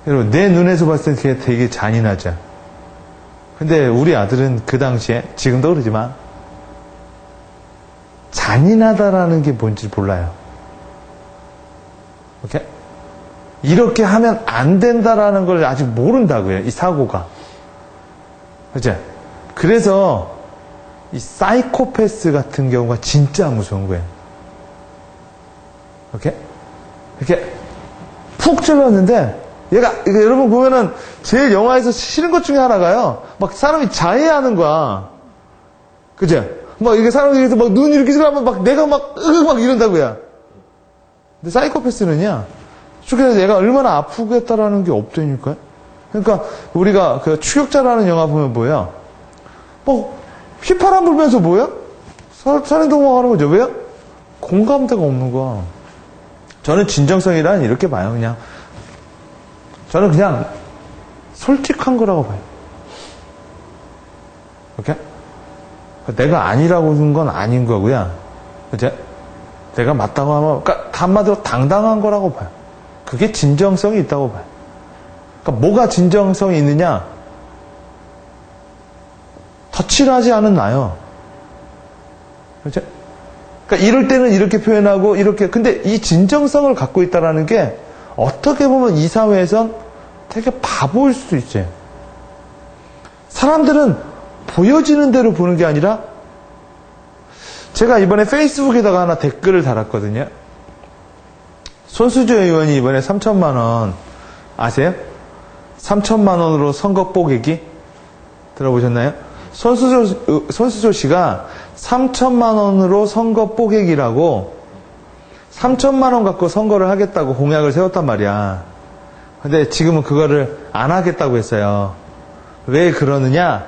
여러분, 내 눈에서 봤을 때 그게 되게 잔인하죠. 근데 우리 아들은 그 당시에, 지금도 그러지만, 잔인하다라는 게 뭔지 몰라요. 오케이? 이렇게 하면 안 된다라는 걸 아직 모른다고요, 이 사고가. 그죠? 그래서, 이 사이코패스 같은 경우가 진짜 무서운 거예요. 오케이? 이렇게 푹 찔렀는데 얘가 이거 여러분 보면은 제일 영화에서 싫은 것 중에 하나가요. 막 사람이 자해하는 거야. 그죠? 막 이게 사람이 이렇게 막 눈 이렇게 들어가면 막 내가 막 이런다고요. 근데 사이코패스는요. 그래서 얘가 얼마나 아프겠다라는 게 없다니까요. 그러니까 우리가 그 추격자라는 영화 보면 뭐예요? 휘파람 불면서 뭐야? 살인동막 하는 거죠. 왜요? 공감대가 없는 거야. 저는 진정성이란 이렇게 봐요, 그냥. 저는 그냥 솔직한 거라고 봐요. 오케이? 내가 아니라고 하는 건 아닌 거고요. 그죠? 내가 맞다고 하면, 그러니까 한마디로 당당한 거라고 봐요. 그게 진정성이 있다고 봐요. 그러니까 뭐가 진정성이 있느냐? 덧칠 하지 않은 나요. 그렇죠? 그러니까 이럴 때는 이렇게 표현하고 이렇게 근데 이 진정성을 갖고 있다라는 게 어떻게 보면 이 사회에선 되게 바보일 수도 있어요. 사람들은 보여지는 대로 보는 게 아니라 제가 이번에 페이스북에다가 하나 댓글을 달았거든요. 손수조 의원이 이번에 3천만 원 아세요? 3천만 원으로 선거 뽀개기 들어보셨나요? 손수조 씨가 3천만 원으로 선거 뽀개기라고 3천만 원 갖고 선거를 하겠다고 공약을 세웠단 말이야. 근데 지금은 그거를 안 하겠다고 했어요. 왜 그러느냐?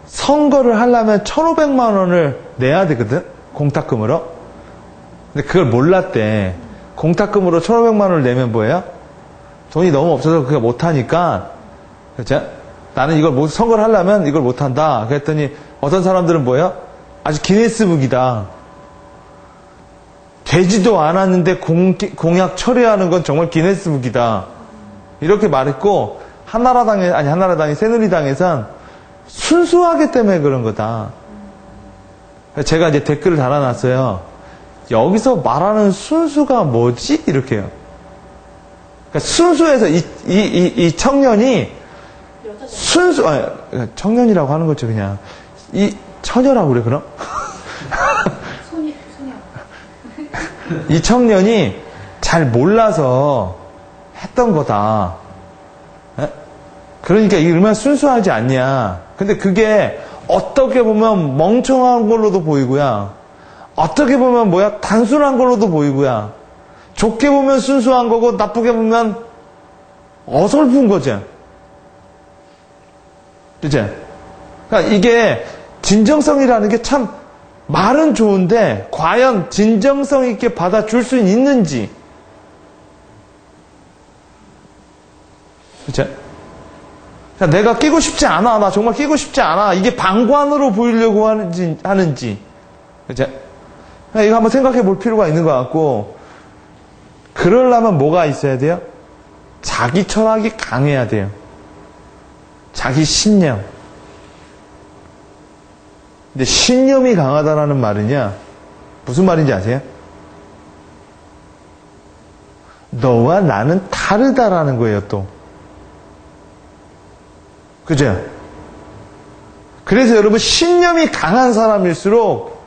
선거를 하려면 1,500만 원을 내야 되거든? 공탁금으로. 근데 그걸 몰랐대. 공탁금으로 1,500만 원을 내면 뭐예요? 돈이 너무 없어서 그게 못하니까, 그렇죠? 나는 이걸 선거를 하려면 이걸 못한다. 그랬더니 어떤 사람들은 뭐예요? 아주 기네스북이다. 되지도 않았는데 공약 철회하는 건 정말 기네스북이다. 이렇게 말했고 한나라당이 새누리당에선 순수하기 때문에 그런 거다. 제가 이제 댓글을 달아놨어요. 여기서 말하는 순수가 뭐지? 이렇게요. 그러니까 순수해서 이 청년이 청년이라고 하는 거죠, 그냥. 이 처녀라고 그래, 그럼? 소녀. 이 청년이 잘 몰라서 했던 거다. 에? 그러니까 이게 얼마나 순수하지 않냐. 근데 그게 어떻게 보면 멍청한 걸로도 보이고요. 어떻게 보면 뭐야? 단순한 걸로도 보이고요. 좋게 보면 순수한 거고 나쁘게 보면 어설픈 거죠. 그죠? 그러니까 이게 진정성이라는 게 참 말은 좋은데 과연 진정성 있게 받아줄 수 있는지. 그죠? 내가 끼고 싶지 않아. 나 정말 끼고 싶지 않아. 이게 방관으로 보이려고 하는지. 그죠? 이거 한번 생각해 볼 필요가 있는 것 같고, 그러려면 뭐가 있어야 돼요? 자기 철학이 강해야 돼요. 자기 신념. 근데 신념이 강하다라는 말은요, 무슨 말인지 아세요? 너와 나는 다르다라는 거예요, 또. 그죠? 그래서 여러분, 신념이 강한 사람일수록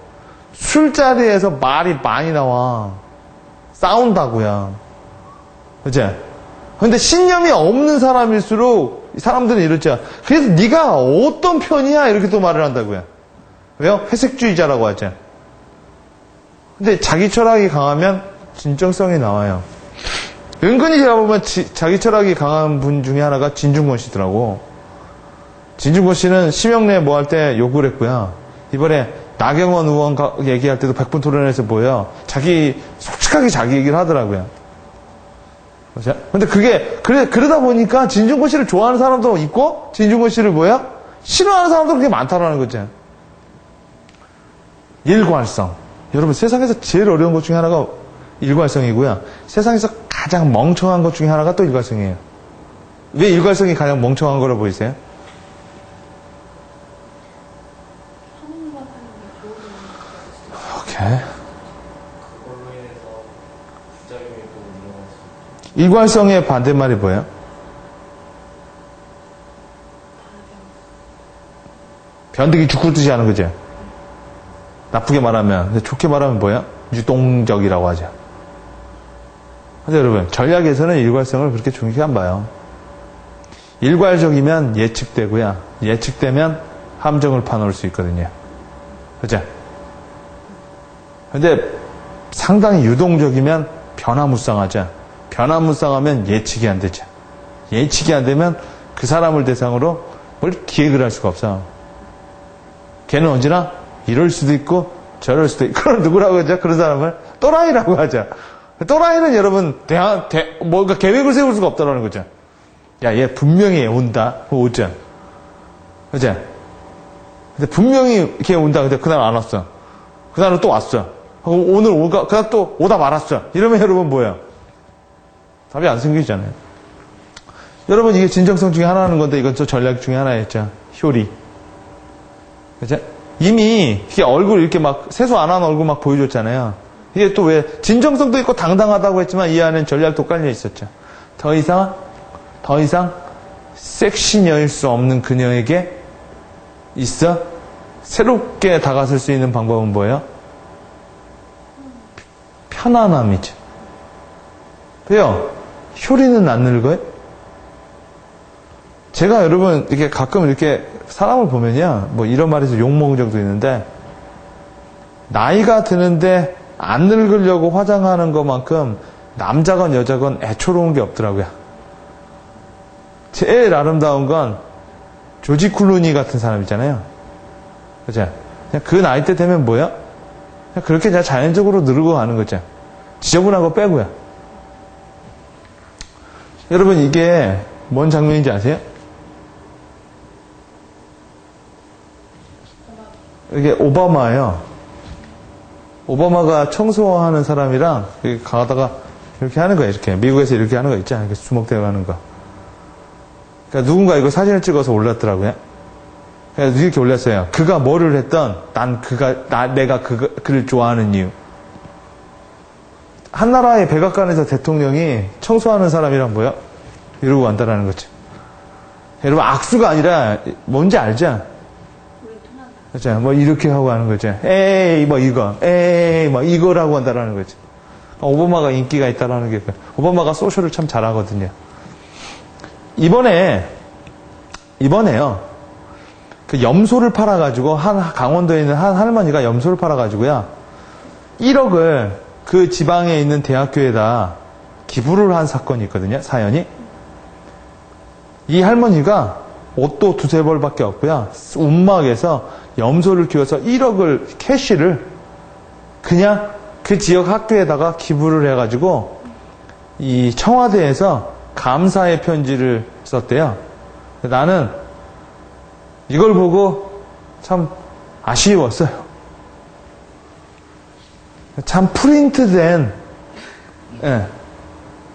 술자리에서 말이 많이 나와. 싸운다고요. 그죠? 근데 신념이 없는 사람일수록 사람들은 이렇죠. 그래서 네가 어떤 편이야? 이렇게 또 말을 한다고요. 왜요? 회색주의자라고 하죠. 근데 자기 철학이 강하면 진정성이 나와요. 은근히 제가 보면 자기 철학이 강한 분 중에 하나가 진중권 씨더라고. 진중권 씨는 심형래 뭐 할 때 욕을 했고요. 이번에 나경원 의원 얘기할 때도 100분 토론에서 뭐예요? 솔직하게 자기 얘기를 하더라고요. 그렇죠? 근데 그러다 보니까 진중권 씨를 좋아하는 사람도 있고, 진중권 씨를 뭐야? 싫어하는 사람도 그렇게 많다라는 거죠. 일관성. 여러분, 세상에서 제일 어려운 것 중에 하나가 일관성이고요. 세상에서 가장 멍청한 것 중에 하나가 또 일관성이에요. 왜 일관성이 가장 멍청한 거라고 보이세요? 오케이. 그걸로 인해서 부작용이 또 일어날 수 있죠. 일관성의 반대말이 뭐예요? 변덕이 죽고 하는 거죠. 나쁘게 말하면. 근데 좋게 말하면 뭐야? 유동적이라고 하죠. 근데 여러분, 전략에서는 일관성을 그렇게 중요히 안 봐요. 일괄적이면 예측되고요. 예측되면 함정을 파놓을 수 있거든요. 그죠? 근데 상당히 유동적이면 변화무쌍하죠. 변화무쌍하면 예측이 안 되죠. 예측이 안 되면 그 사람을 대상으로 뭘 기획을 할 수가 없어. 걔는 언제나 이럴 수도 있고 저럴 수도 있고. 그럼 누구라고 하죠? 그런 사람을 또라이라고 하죠. 또라이는 여러분 뭔가 계획을 세울 수가 없다는 거죠. 야, 얘 분명히 온다. 오죠. 그죠? 근데 분명히 걔 온다. 근데 그날 안 왔어. 그날은 또 왔어. 오늘 그날 또 오다 말았어. 이러면 여러분 뭐예요? 답이 안 생기잖아요. 여러분, 이게 진정성 중에 하나는 건데, 이건 또 전략 중에 하나였죠. 효리. 그죠? 이미 이게 얼굴 이렇게 막 세수 안 한 얼굴 막 보여줬잖아요. 이게 또 왜 진정성도 있고 당당하다고 했지만 이 안에는 전략도 깔려 있었죠. 더 이상 섹시녀일 수 없는 그녀에게 있어 새롭게 다가설 수 있는 방법은 뭐예요? 편안함이죠. 왜요? 효리는 안 늙어요? 제가 여러분 이렇게 가끔 이렇게 사람을 보면요, 뭐 이런 말에서 욕먹은 적도 있는데, 나이가 드는데 안 늙으려고 화장하는 것만큼 남자건 여자건 애초로운 게 없더라고요. 제일 아름다운 건 조지 클루니 같은 사람 있잖아요. 그죠? 그냥 그 나이 때 되면 뭐야? 그냥 그렇게 그냥 자연적으로 늙어 가는 거죠. 지저분한 거 빼고요. 여러분, 이게 뭔 장면인지 아세요? 이게 오바마예요. 오바마가 청소하는 사람이랑 이렇게 가다가 이렇게 하는 거예요. 이렇게 미국에서 이렇게 하는 거 있잖아요. 이렇게 주먹대고 하는 거. 그러니까 누군가 이거 사진을 찍어서 올렸더라고요. 그래서 이렇게 올렸어요. 그가 뭐를 했던 내가 그를 좋아하는 이유. 한 나라의 백악관에서 대통령이 청소하는 사람이랑 뭐야? 이러고 간다라는 거죠. 여러분, 악수가 아니라 뭔지 알죠? 그렇죠. 뭐 이렇게 하고 하는 거죠. 에이 뭐 이거, 에이 뭐 이거라고 한다라는 거죠. 오바마가 인기가 있다라는 게 오바마가 소셜을 참 잘하거든요. 이번에 이번에요. 그 염소를 팔아가지고, 강원도에 있는 한 할머니가 염소를 팔아가지고요. 1억을 그 지방에 있는 대학교에다 기부를 한 사건이 있거든요. 사연이. 이 할머니가 옷도 두세 벌밖에 없고요. 움막에서 염소를 키워서 1억을 캐시를 그냥 그 지역 학교에다가 기부를 해가지고 이 청와대에서 감사의 편지를 썼대요. 나는 이걸 보고 참 아쉬웠어요. 참 프린트된, 예,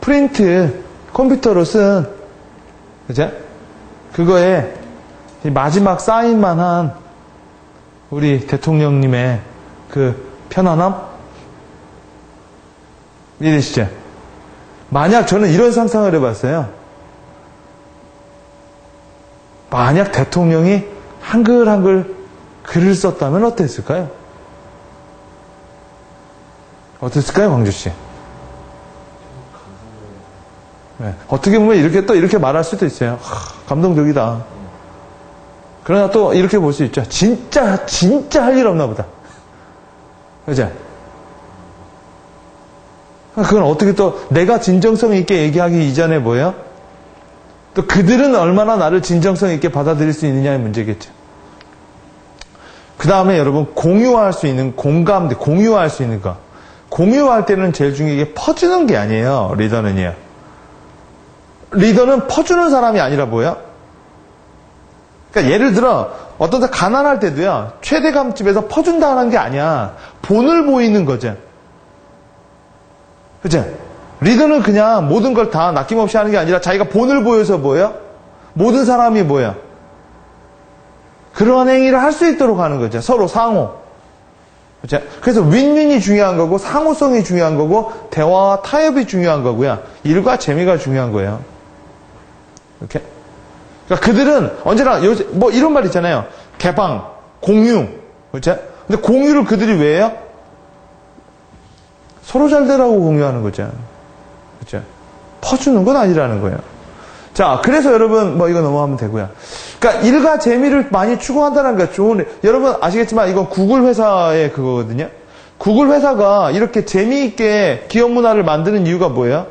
프린트 컴퓨터로 쓴, 그죠? 그거에 마지막 사인만 한 우리 대통령님의 그 편안함? 이해되시죠? 만약 저는 이런 상상을 해봤어요. 만약 대통령이 한글 글을 썼다면 어땠을까요? 어땠을까요, 광주씨? 네. 어떻게 보면 이렇게 말할 수도 있어요. 감동적이다. 그러나 또 이렇게 볼 수 있죠. 진짜 할 일 없나 보다. 그죠? 그건 어떻게 또 내가 진정성 있게 얘기하기 이전에 뭐예요? 또 그들은 얼마나 나를 진정성 있게 받아들일 수 있느냐의 문제겠죠. 그 다음에 여러분, 공유할 수 있는 공감대, 공유할 수 있는 거. 공유할 때는 제일 중요한 게 퍼주는 게 아니에요. 리더는요. 리더는 퍼주는 사람이 아니라 뭐예요? 그러니까 예를 들어 어떤 사 가난할 때도요. 최대감집에서 퍼준다는 게 아니야. 본을 보이는 거죠. 그죠? 리더는 그냥 모든 걸 다 낚임없이 하는 게 아니라 자기가 본을 보여서 뭐예요? 모든 사람이 뭐예요? 그러한 행위를 할 수 있도록 하는 거죠. 서로 상호. 그죠? 그래서 윈윈이 중요한 거고 상호성이 중요한 거고 대화와 타협이 중요한 거고요. 일과 재미가 중요한 거예요. 이렇게. 그러니까 그들은 언제나 요새 뭐 이런 말 있잖아요. 개방, 공유. 그렇죠? 근데 공유를 그들이 왜 해요? 서로 잘 되라고 공유하는 거죠. 그렇죠? 퍼주는 건 아니라는 거예요. 자, 그래서 여러분 뭐 이거 넘어가면 되고요. 그러니까 일과 재미를 많이 추구한다는 게 좋은. 여러분 아시겠지만 이건 구글 회사의 그거거든요. 구글 회사가 이렇게 재미있게 기업 문화를 만드는 이유가 뭐예요?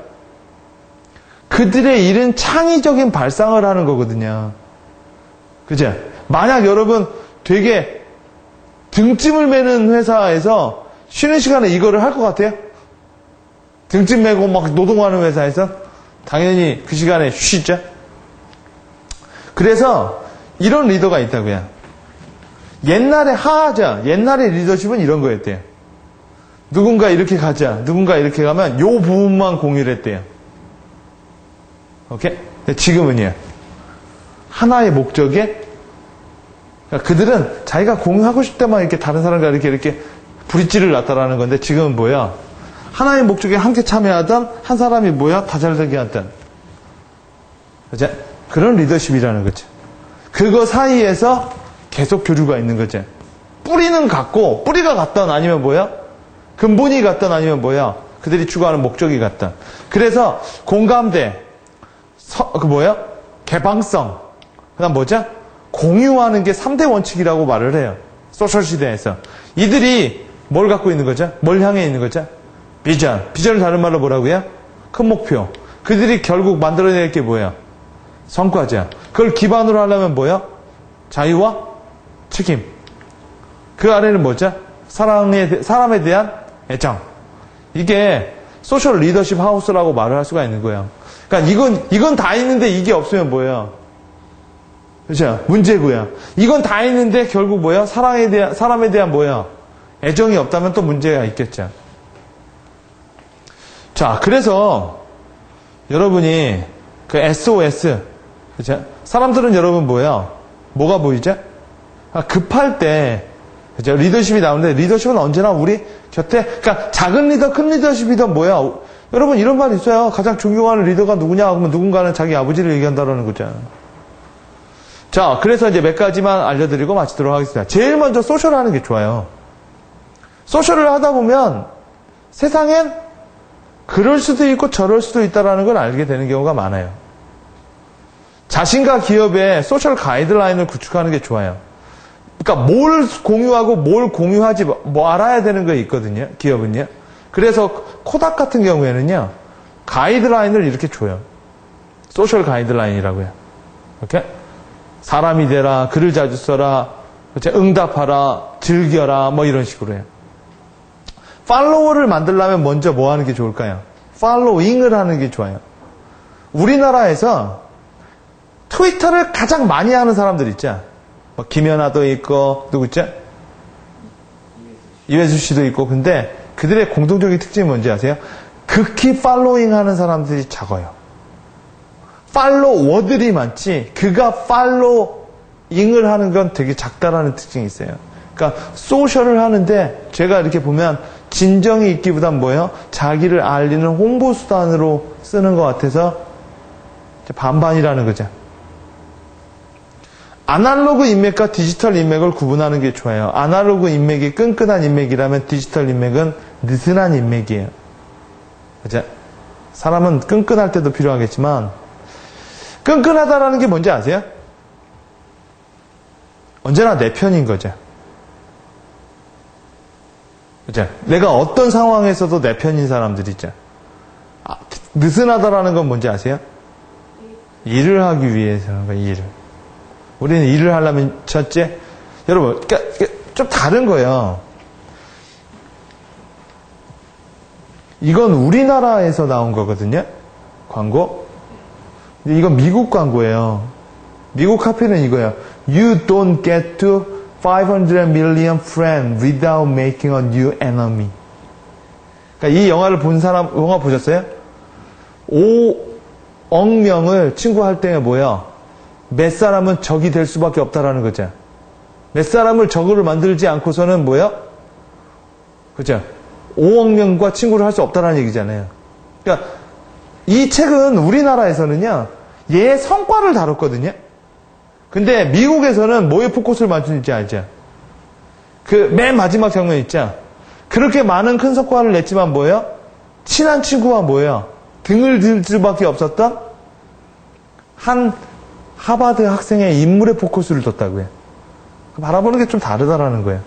그들의 일은 창의적인 발상을 하는 거거든요. 그죠? 만약 여러분 되게 등짐을 매는 회사에서 쉬는 시간에 이거를 할 것 같아요? 등짐 매고 막 노동하는 회사에서? 당연히 그 시간에 쉬죠? 그래서 이런 리더가 있다고요. 옛날에 옛날에 리더십은 이런 거였대요. 누군가 이렇게 가자, 누군가 이렇게 가면 요 부분만 공유를 했대요. 오케이? 근데 지금은요. 하나의 목적에 그러니까 그들은 자기가 공유하고 싶을 때만 이렇게 다른 사람과 이렇게 브릿지를 놨다라는 건데 지금은 뭐야? 하나의 목적에 함께 참여하던 한 사람이 뭐야? 다 잘되게 하던. 그죠? 그런 리더십이라는 거죠. 그거 사이에서 계속 교류가 있는 거죠. 뿌리는 같고 뿌리가 같던 아니면 뭐야? 근본이 같던 아니면 뭐야? 그들이 추구하는 목적이 같던. 그래서 공감대, 개방성. 그다음 뭐죠? 공유하는 게 3대 원칙이라고 말을 해요. 소셜 시대에서. 이들이 뭘 갖고 있는 거죠? 뭘 향해 있는 거죠? 비전. 비전을 다른 말로 뭐라고요? 큰 목표. 그들이 결국 만들어낼 게 뭐예요? 성과죠. 그걸 기반으로 하려면 뭐예요? 자유와 책임. 그 아래는 뭐죠? 사람에 대한 애정. 이게 소셜 리더십 하우스라고 말을 할 수가 있는 거예요. 그러니까 이건 다 있는데 이게 없으면 뭐예요? 그렇죠? 문제고요. 이건 다 있는데 결국 뭐예요? 사람에 대한 뭐예요? 애정이 없다면 또 문제가 있겠죠. 자, 그래서 여러분이 그 SOS, 그렇죠? 사람들은 여러분 뭐예요? 뭐가 보이죠? 급할 때, 그렇죠? 리더십이 나오는데 리더십은 언제나 우리 곁에, 그러니까 작은 리더, 큰 리더십이든 뭐야? 여러분 이런 말 있어요. 가장 존경하는 리더가 누구냐? 그러면 누군가는 자기 아버지를 얘기한다라는 거죠. 자, 그래서 이제 몇 가지만 알려드리고 마치도록 하겠습니다. 제일 먼저 소셜을 하는 게 좋아요. 소셜을 하다 보면 세상엔 그럴 수도 있고 저럴 수도 있다라는 걸 알게 되는 경우가 많아요. 자신과 기업의 소셜 가이드라인을 구축하는 게 좋아요. 그러니까 뭘 공유하고 뭘 공유하지 뭐 알아야 되는 거 있거든요. 기업은요. 그래서 코닥 같은 경우에는요. 가이드라인을 이렇게 줘요. 소셜 가이드라인이라고요. 이렇게 사람이 되라, 글을 자주 써라, 응답하라, 즐겨라, 뭐 이런 식으로 해요. 팔로워를 만들려면 먼저 뭐 하는 게 좋을까요? 팔로잉을 하는 게 좋아요. 우리나라에서 트위터를 가장 많이 하는 사람들 있죠. 뭐 김연아도 있고 누구 있죠? 이회수 씨도 있고. 근데 그들의 공통적인 특징이 뭔지 아세요? 극히 팔로잉 하는 사람들이 적어요. 팔로워들이 많지 그가 팔로잉을 하는 건 되게 작다라는 특징이 있어요. 그러니까 소셜을 하는데 제가 이렇게 보면 진정이 있기보단 뭐예요? 자기를 알리는 홍보수단으로 쓰는 것 같아서 반반이라는 거죠. 아날로그 인맥과 디지털 인맥을 구분하는 게 좋아요. 아날로그 인맥이 끈끈한 인맥이라면 디지털 인맥은 느슨한 인맥이에요. 그죠? 사람은 끈끈할 때도 필요하겠지만 끈끈하다라는 게 뭔지 아세요? 언제나 내 편인 거죠. 그죠? 내가 어떤 상황에서도 내 편인 사람들 있죠. 느슨하다라는 건 뭔지 아세요? 일을 하기 위해서는 거예요. 일을. 우리는 일을 하려면 첫째, 여러분, 그러니까 좀 다른 거예요. 이건 우리나라에서 나온 거거든요. 광고. 근데 이건 미국 광고예요. 미국 카피는 이거예요. You don't get to 500 million friends without making a new enemy. 그러니까 이 영화를 본 사람, 영화 보셨어요? 5억 명을 친구할 때 뭐예요? 몇 사람은 적이 될 수밖에 없다라는 거죠. 몇 사람을 적으로 만들지 않고서는 뭐예요? 그죠? 5억 명과 친구를 할 수 없다라는 얘기잖아요. 그러니까 이 책은 우리나라에서는요, 얘의 성과를 다뤘거든요. 근데 미국에서는 뭐에 포커스를 맞추는지 알죠? 그 맨 마지막 장면 있죠? 그렇게 많은 큰 성과를 냈지만 뭐예요? 친한 친구와 뭐예요? 등을 들 수밖에 없었던 한 하버드 학생의 인물에 포커스를 뒀다고요. 바라보는 게 좀 다르다라는 거예요.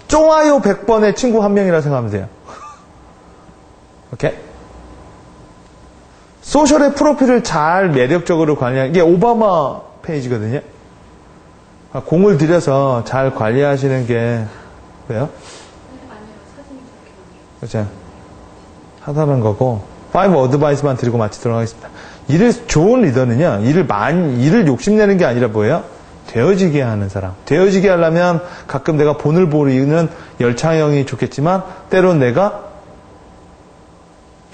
좋아요 100번의 친구 한 명이라 생각하면 돼요. 오케이? 소셜의 프로필을 잘 매력적으로 관리하는 게 오바마 페이지거든요. 공을 들여서 잘 관리하시는 게 왜요? 아니요, 사진이 저렇게 그렇죠. 하다는 거고 5 어드바이스만 드리고 마치도록 하겠습니다. 좋은 리더는요, 일을 욕심내는 게 아니라 뭐예요? 되어지게 하는 사람. 되어지게 하려면 가끔 내가 본을 보이는 열창형이 좋겠지만, 때론 내가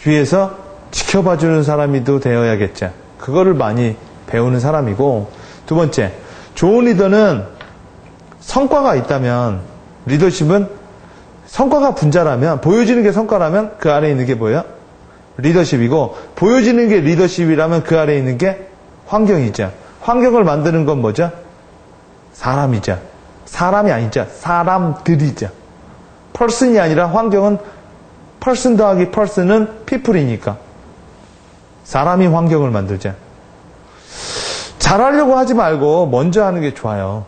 뒤에서 지켜봐주는 사람이도 되어야겠죠. 그거를 많이 배우는 사람이고, 두 번째, 좋은 리더는 성과가 있다면, 리더십은 성과가 분자라면, 보여지는 게 성과라면 그 아래에 있는 게 뭐예요? 리더십이고, 보여지는 게 리더십이라면 그 아래에 있는 게 환경이죠. 환경을 만드는 건 뭐죠? 사람이죠. 사람이 아니죠. 사람들이죠. person이 아니라 환경은 person 더하기 person은 people이니까. 사람이 환경을 만들죠. 잘하려고 하지 말고 먼저 하는 게 좋아요.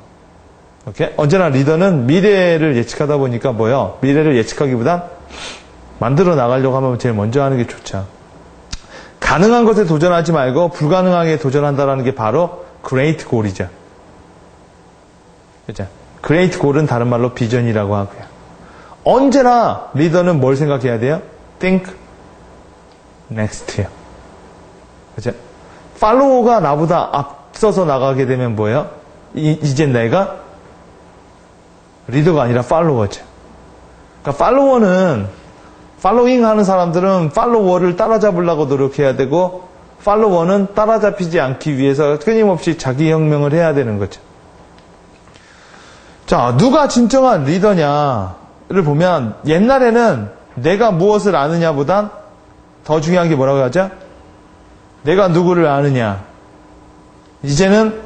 오케이? 언제나 리더는 미래를 예측하다 보니까 뭐예요? 미래를 예측하기보단 만들어 나가려고 하면 제일 먼저 하는 게 좋죠. 가능한 것에 도전하지 말고 불가능하게 도전한다는 게 바로 great goal이죠. 그죠? great goal은 다른 말로 비전이라고 하고요. 언제나 리더는 뭘 생각해야 돼요? think next요. 그죠? 팔로워가 나보다 앞서서 나가게 되면 뭐예요? 이제 내가 리더가 아니라 팔로워죠. 그러니까 팔로잉 하는 사람들은 팔로워를 따라잡으려고 노력해야 되고, 팔로워는 따라잡히지 않기 위해서 끊임없이 자기 혁명을 해야 되는 거죠. 자, 누가 진정한 리더냐를 보면, 옛날에는 내가 무엇을 아느냐보단 더 중요한 게 뭐라고 하죠? 내가 누구를 아느냐. 이제는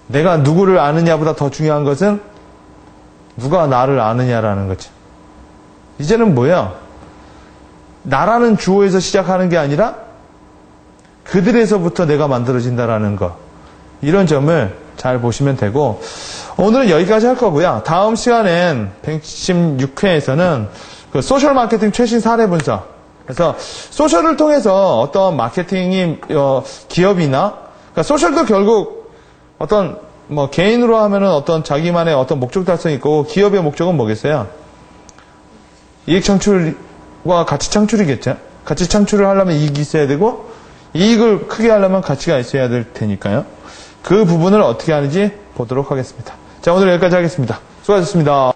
내가 누구를 아느냐보다 더 중요한 것은 누가 나를 아느냐라는 거죠. 이제는 뭐야? 나라는 주어에서 시작하는 게 아니라 그들에서부터 내가 만들어진다라는 거. 이런 점을 잘 보시면 되고, 오늘은 여기까지 할 거고요. 다음 시간엔 116회에서는 그 소셜 마케팅 최신 사례 분석. 그래서 소셜을 통해서 어떤 마케팅이 기업이나 그러니까 소셜도 결국 어떤 뭐 개인으로 하면은 어떤 자기만의 어떤 목적 달성이 있고 기업의 목적은 뭐겠어요? 이익 창출과 가치 창출이겠죠. 가치 창출을 하려면 이익이 있어야 되고 이익을 크게 하려면 가치가 있어야 될 테니까요. 그 부분을 어떻게 하는지 보도록 하겠습니다. 자, 오늘 여기까지 하겠습니다. 수고하셨습니다.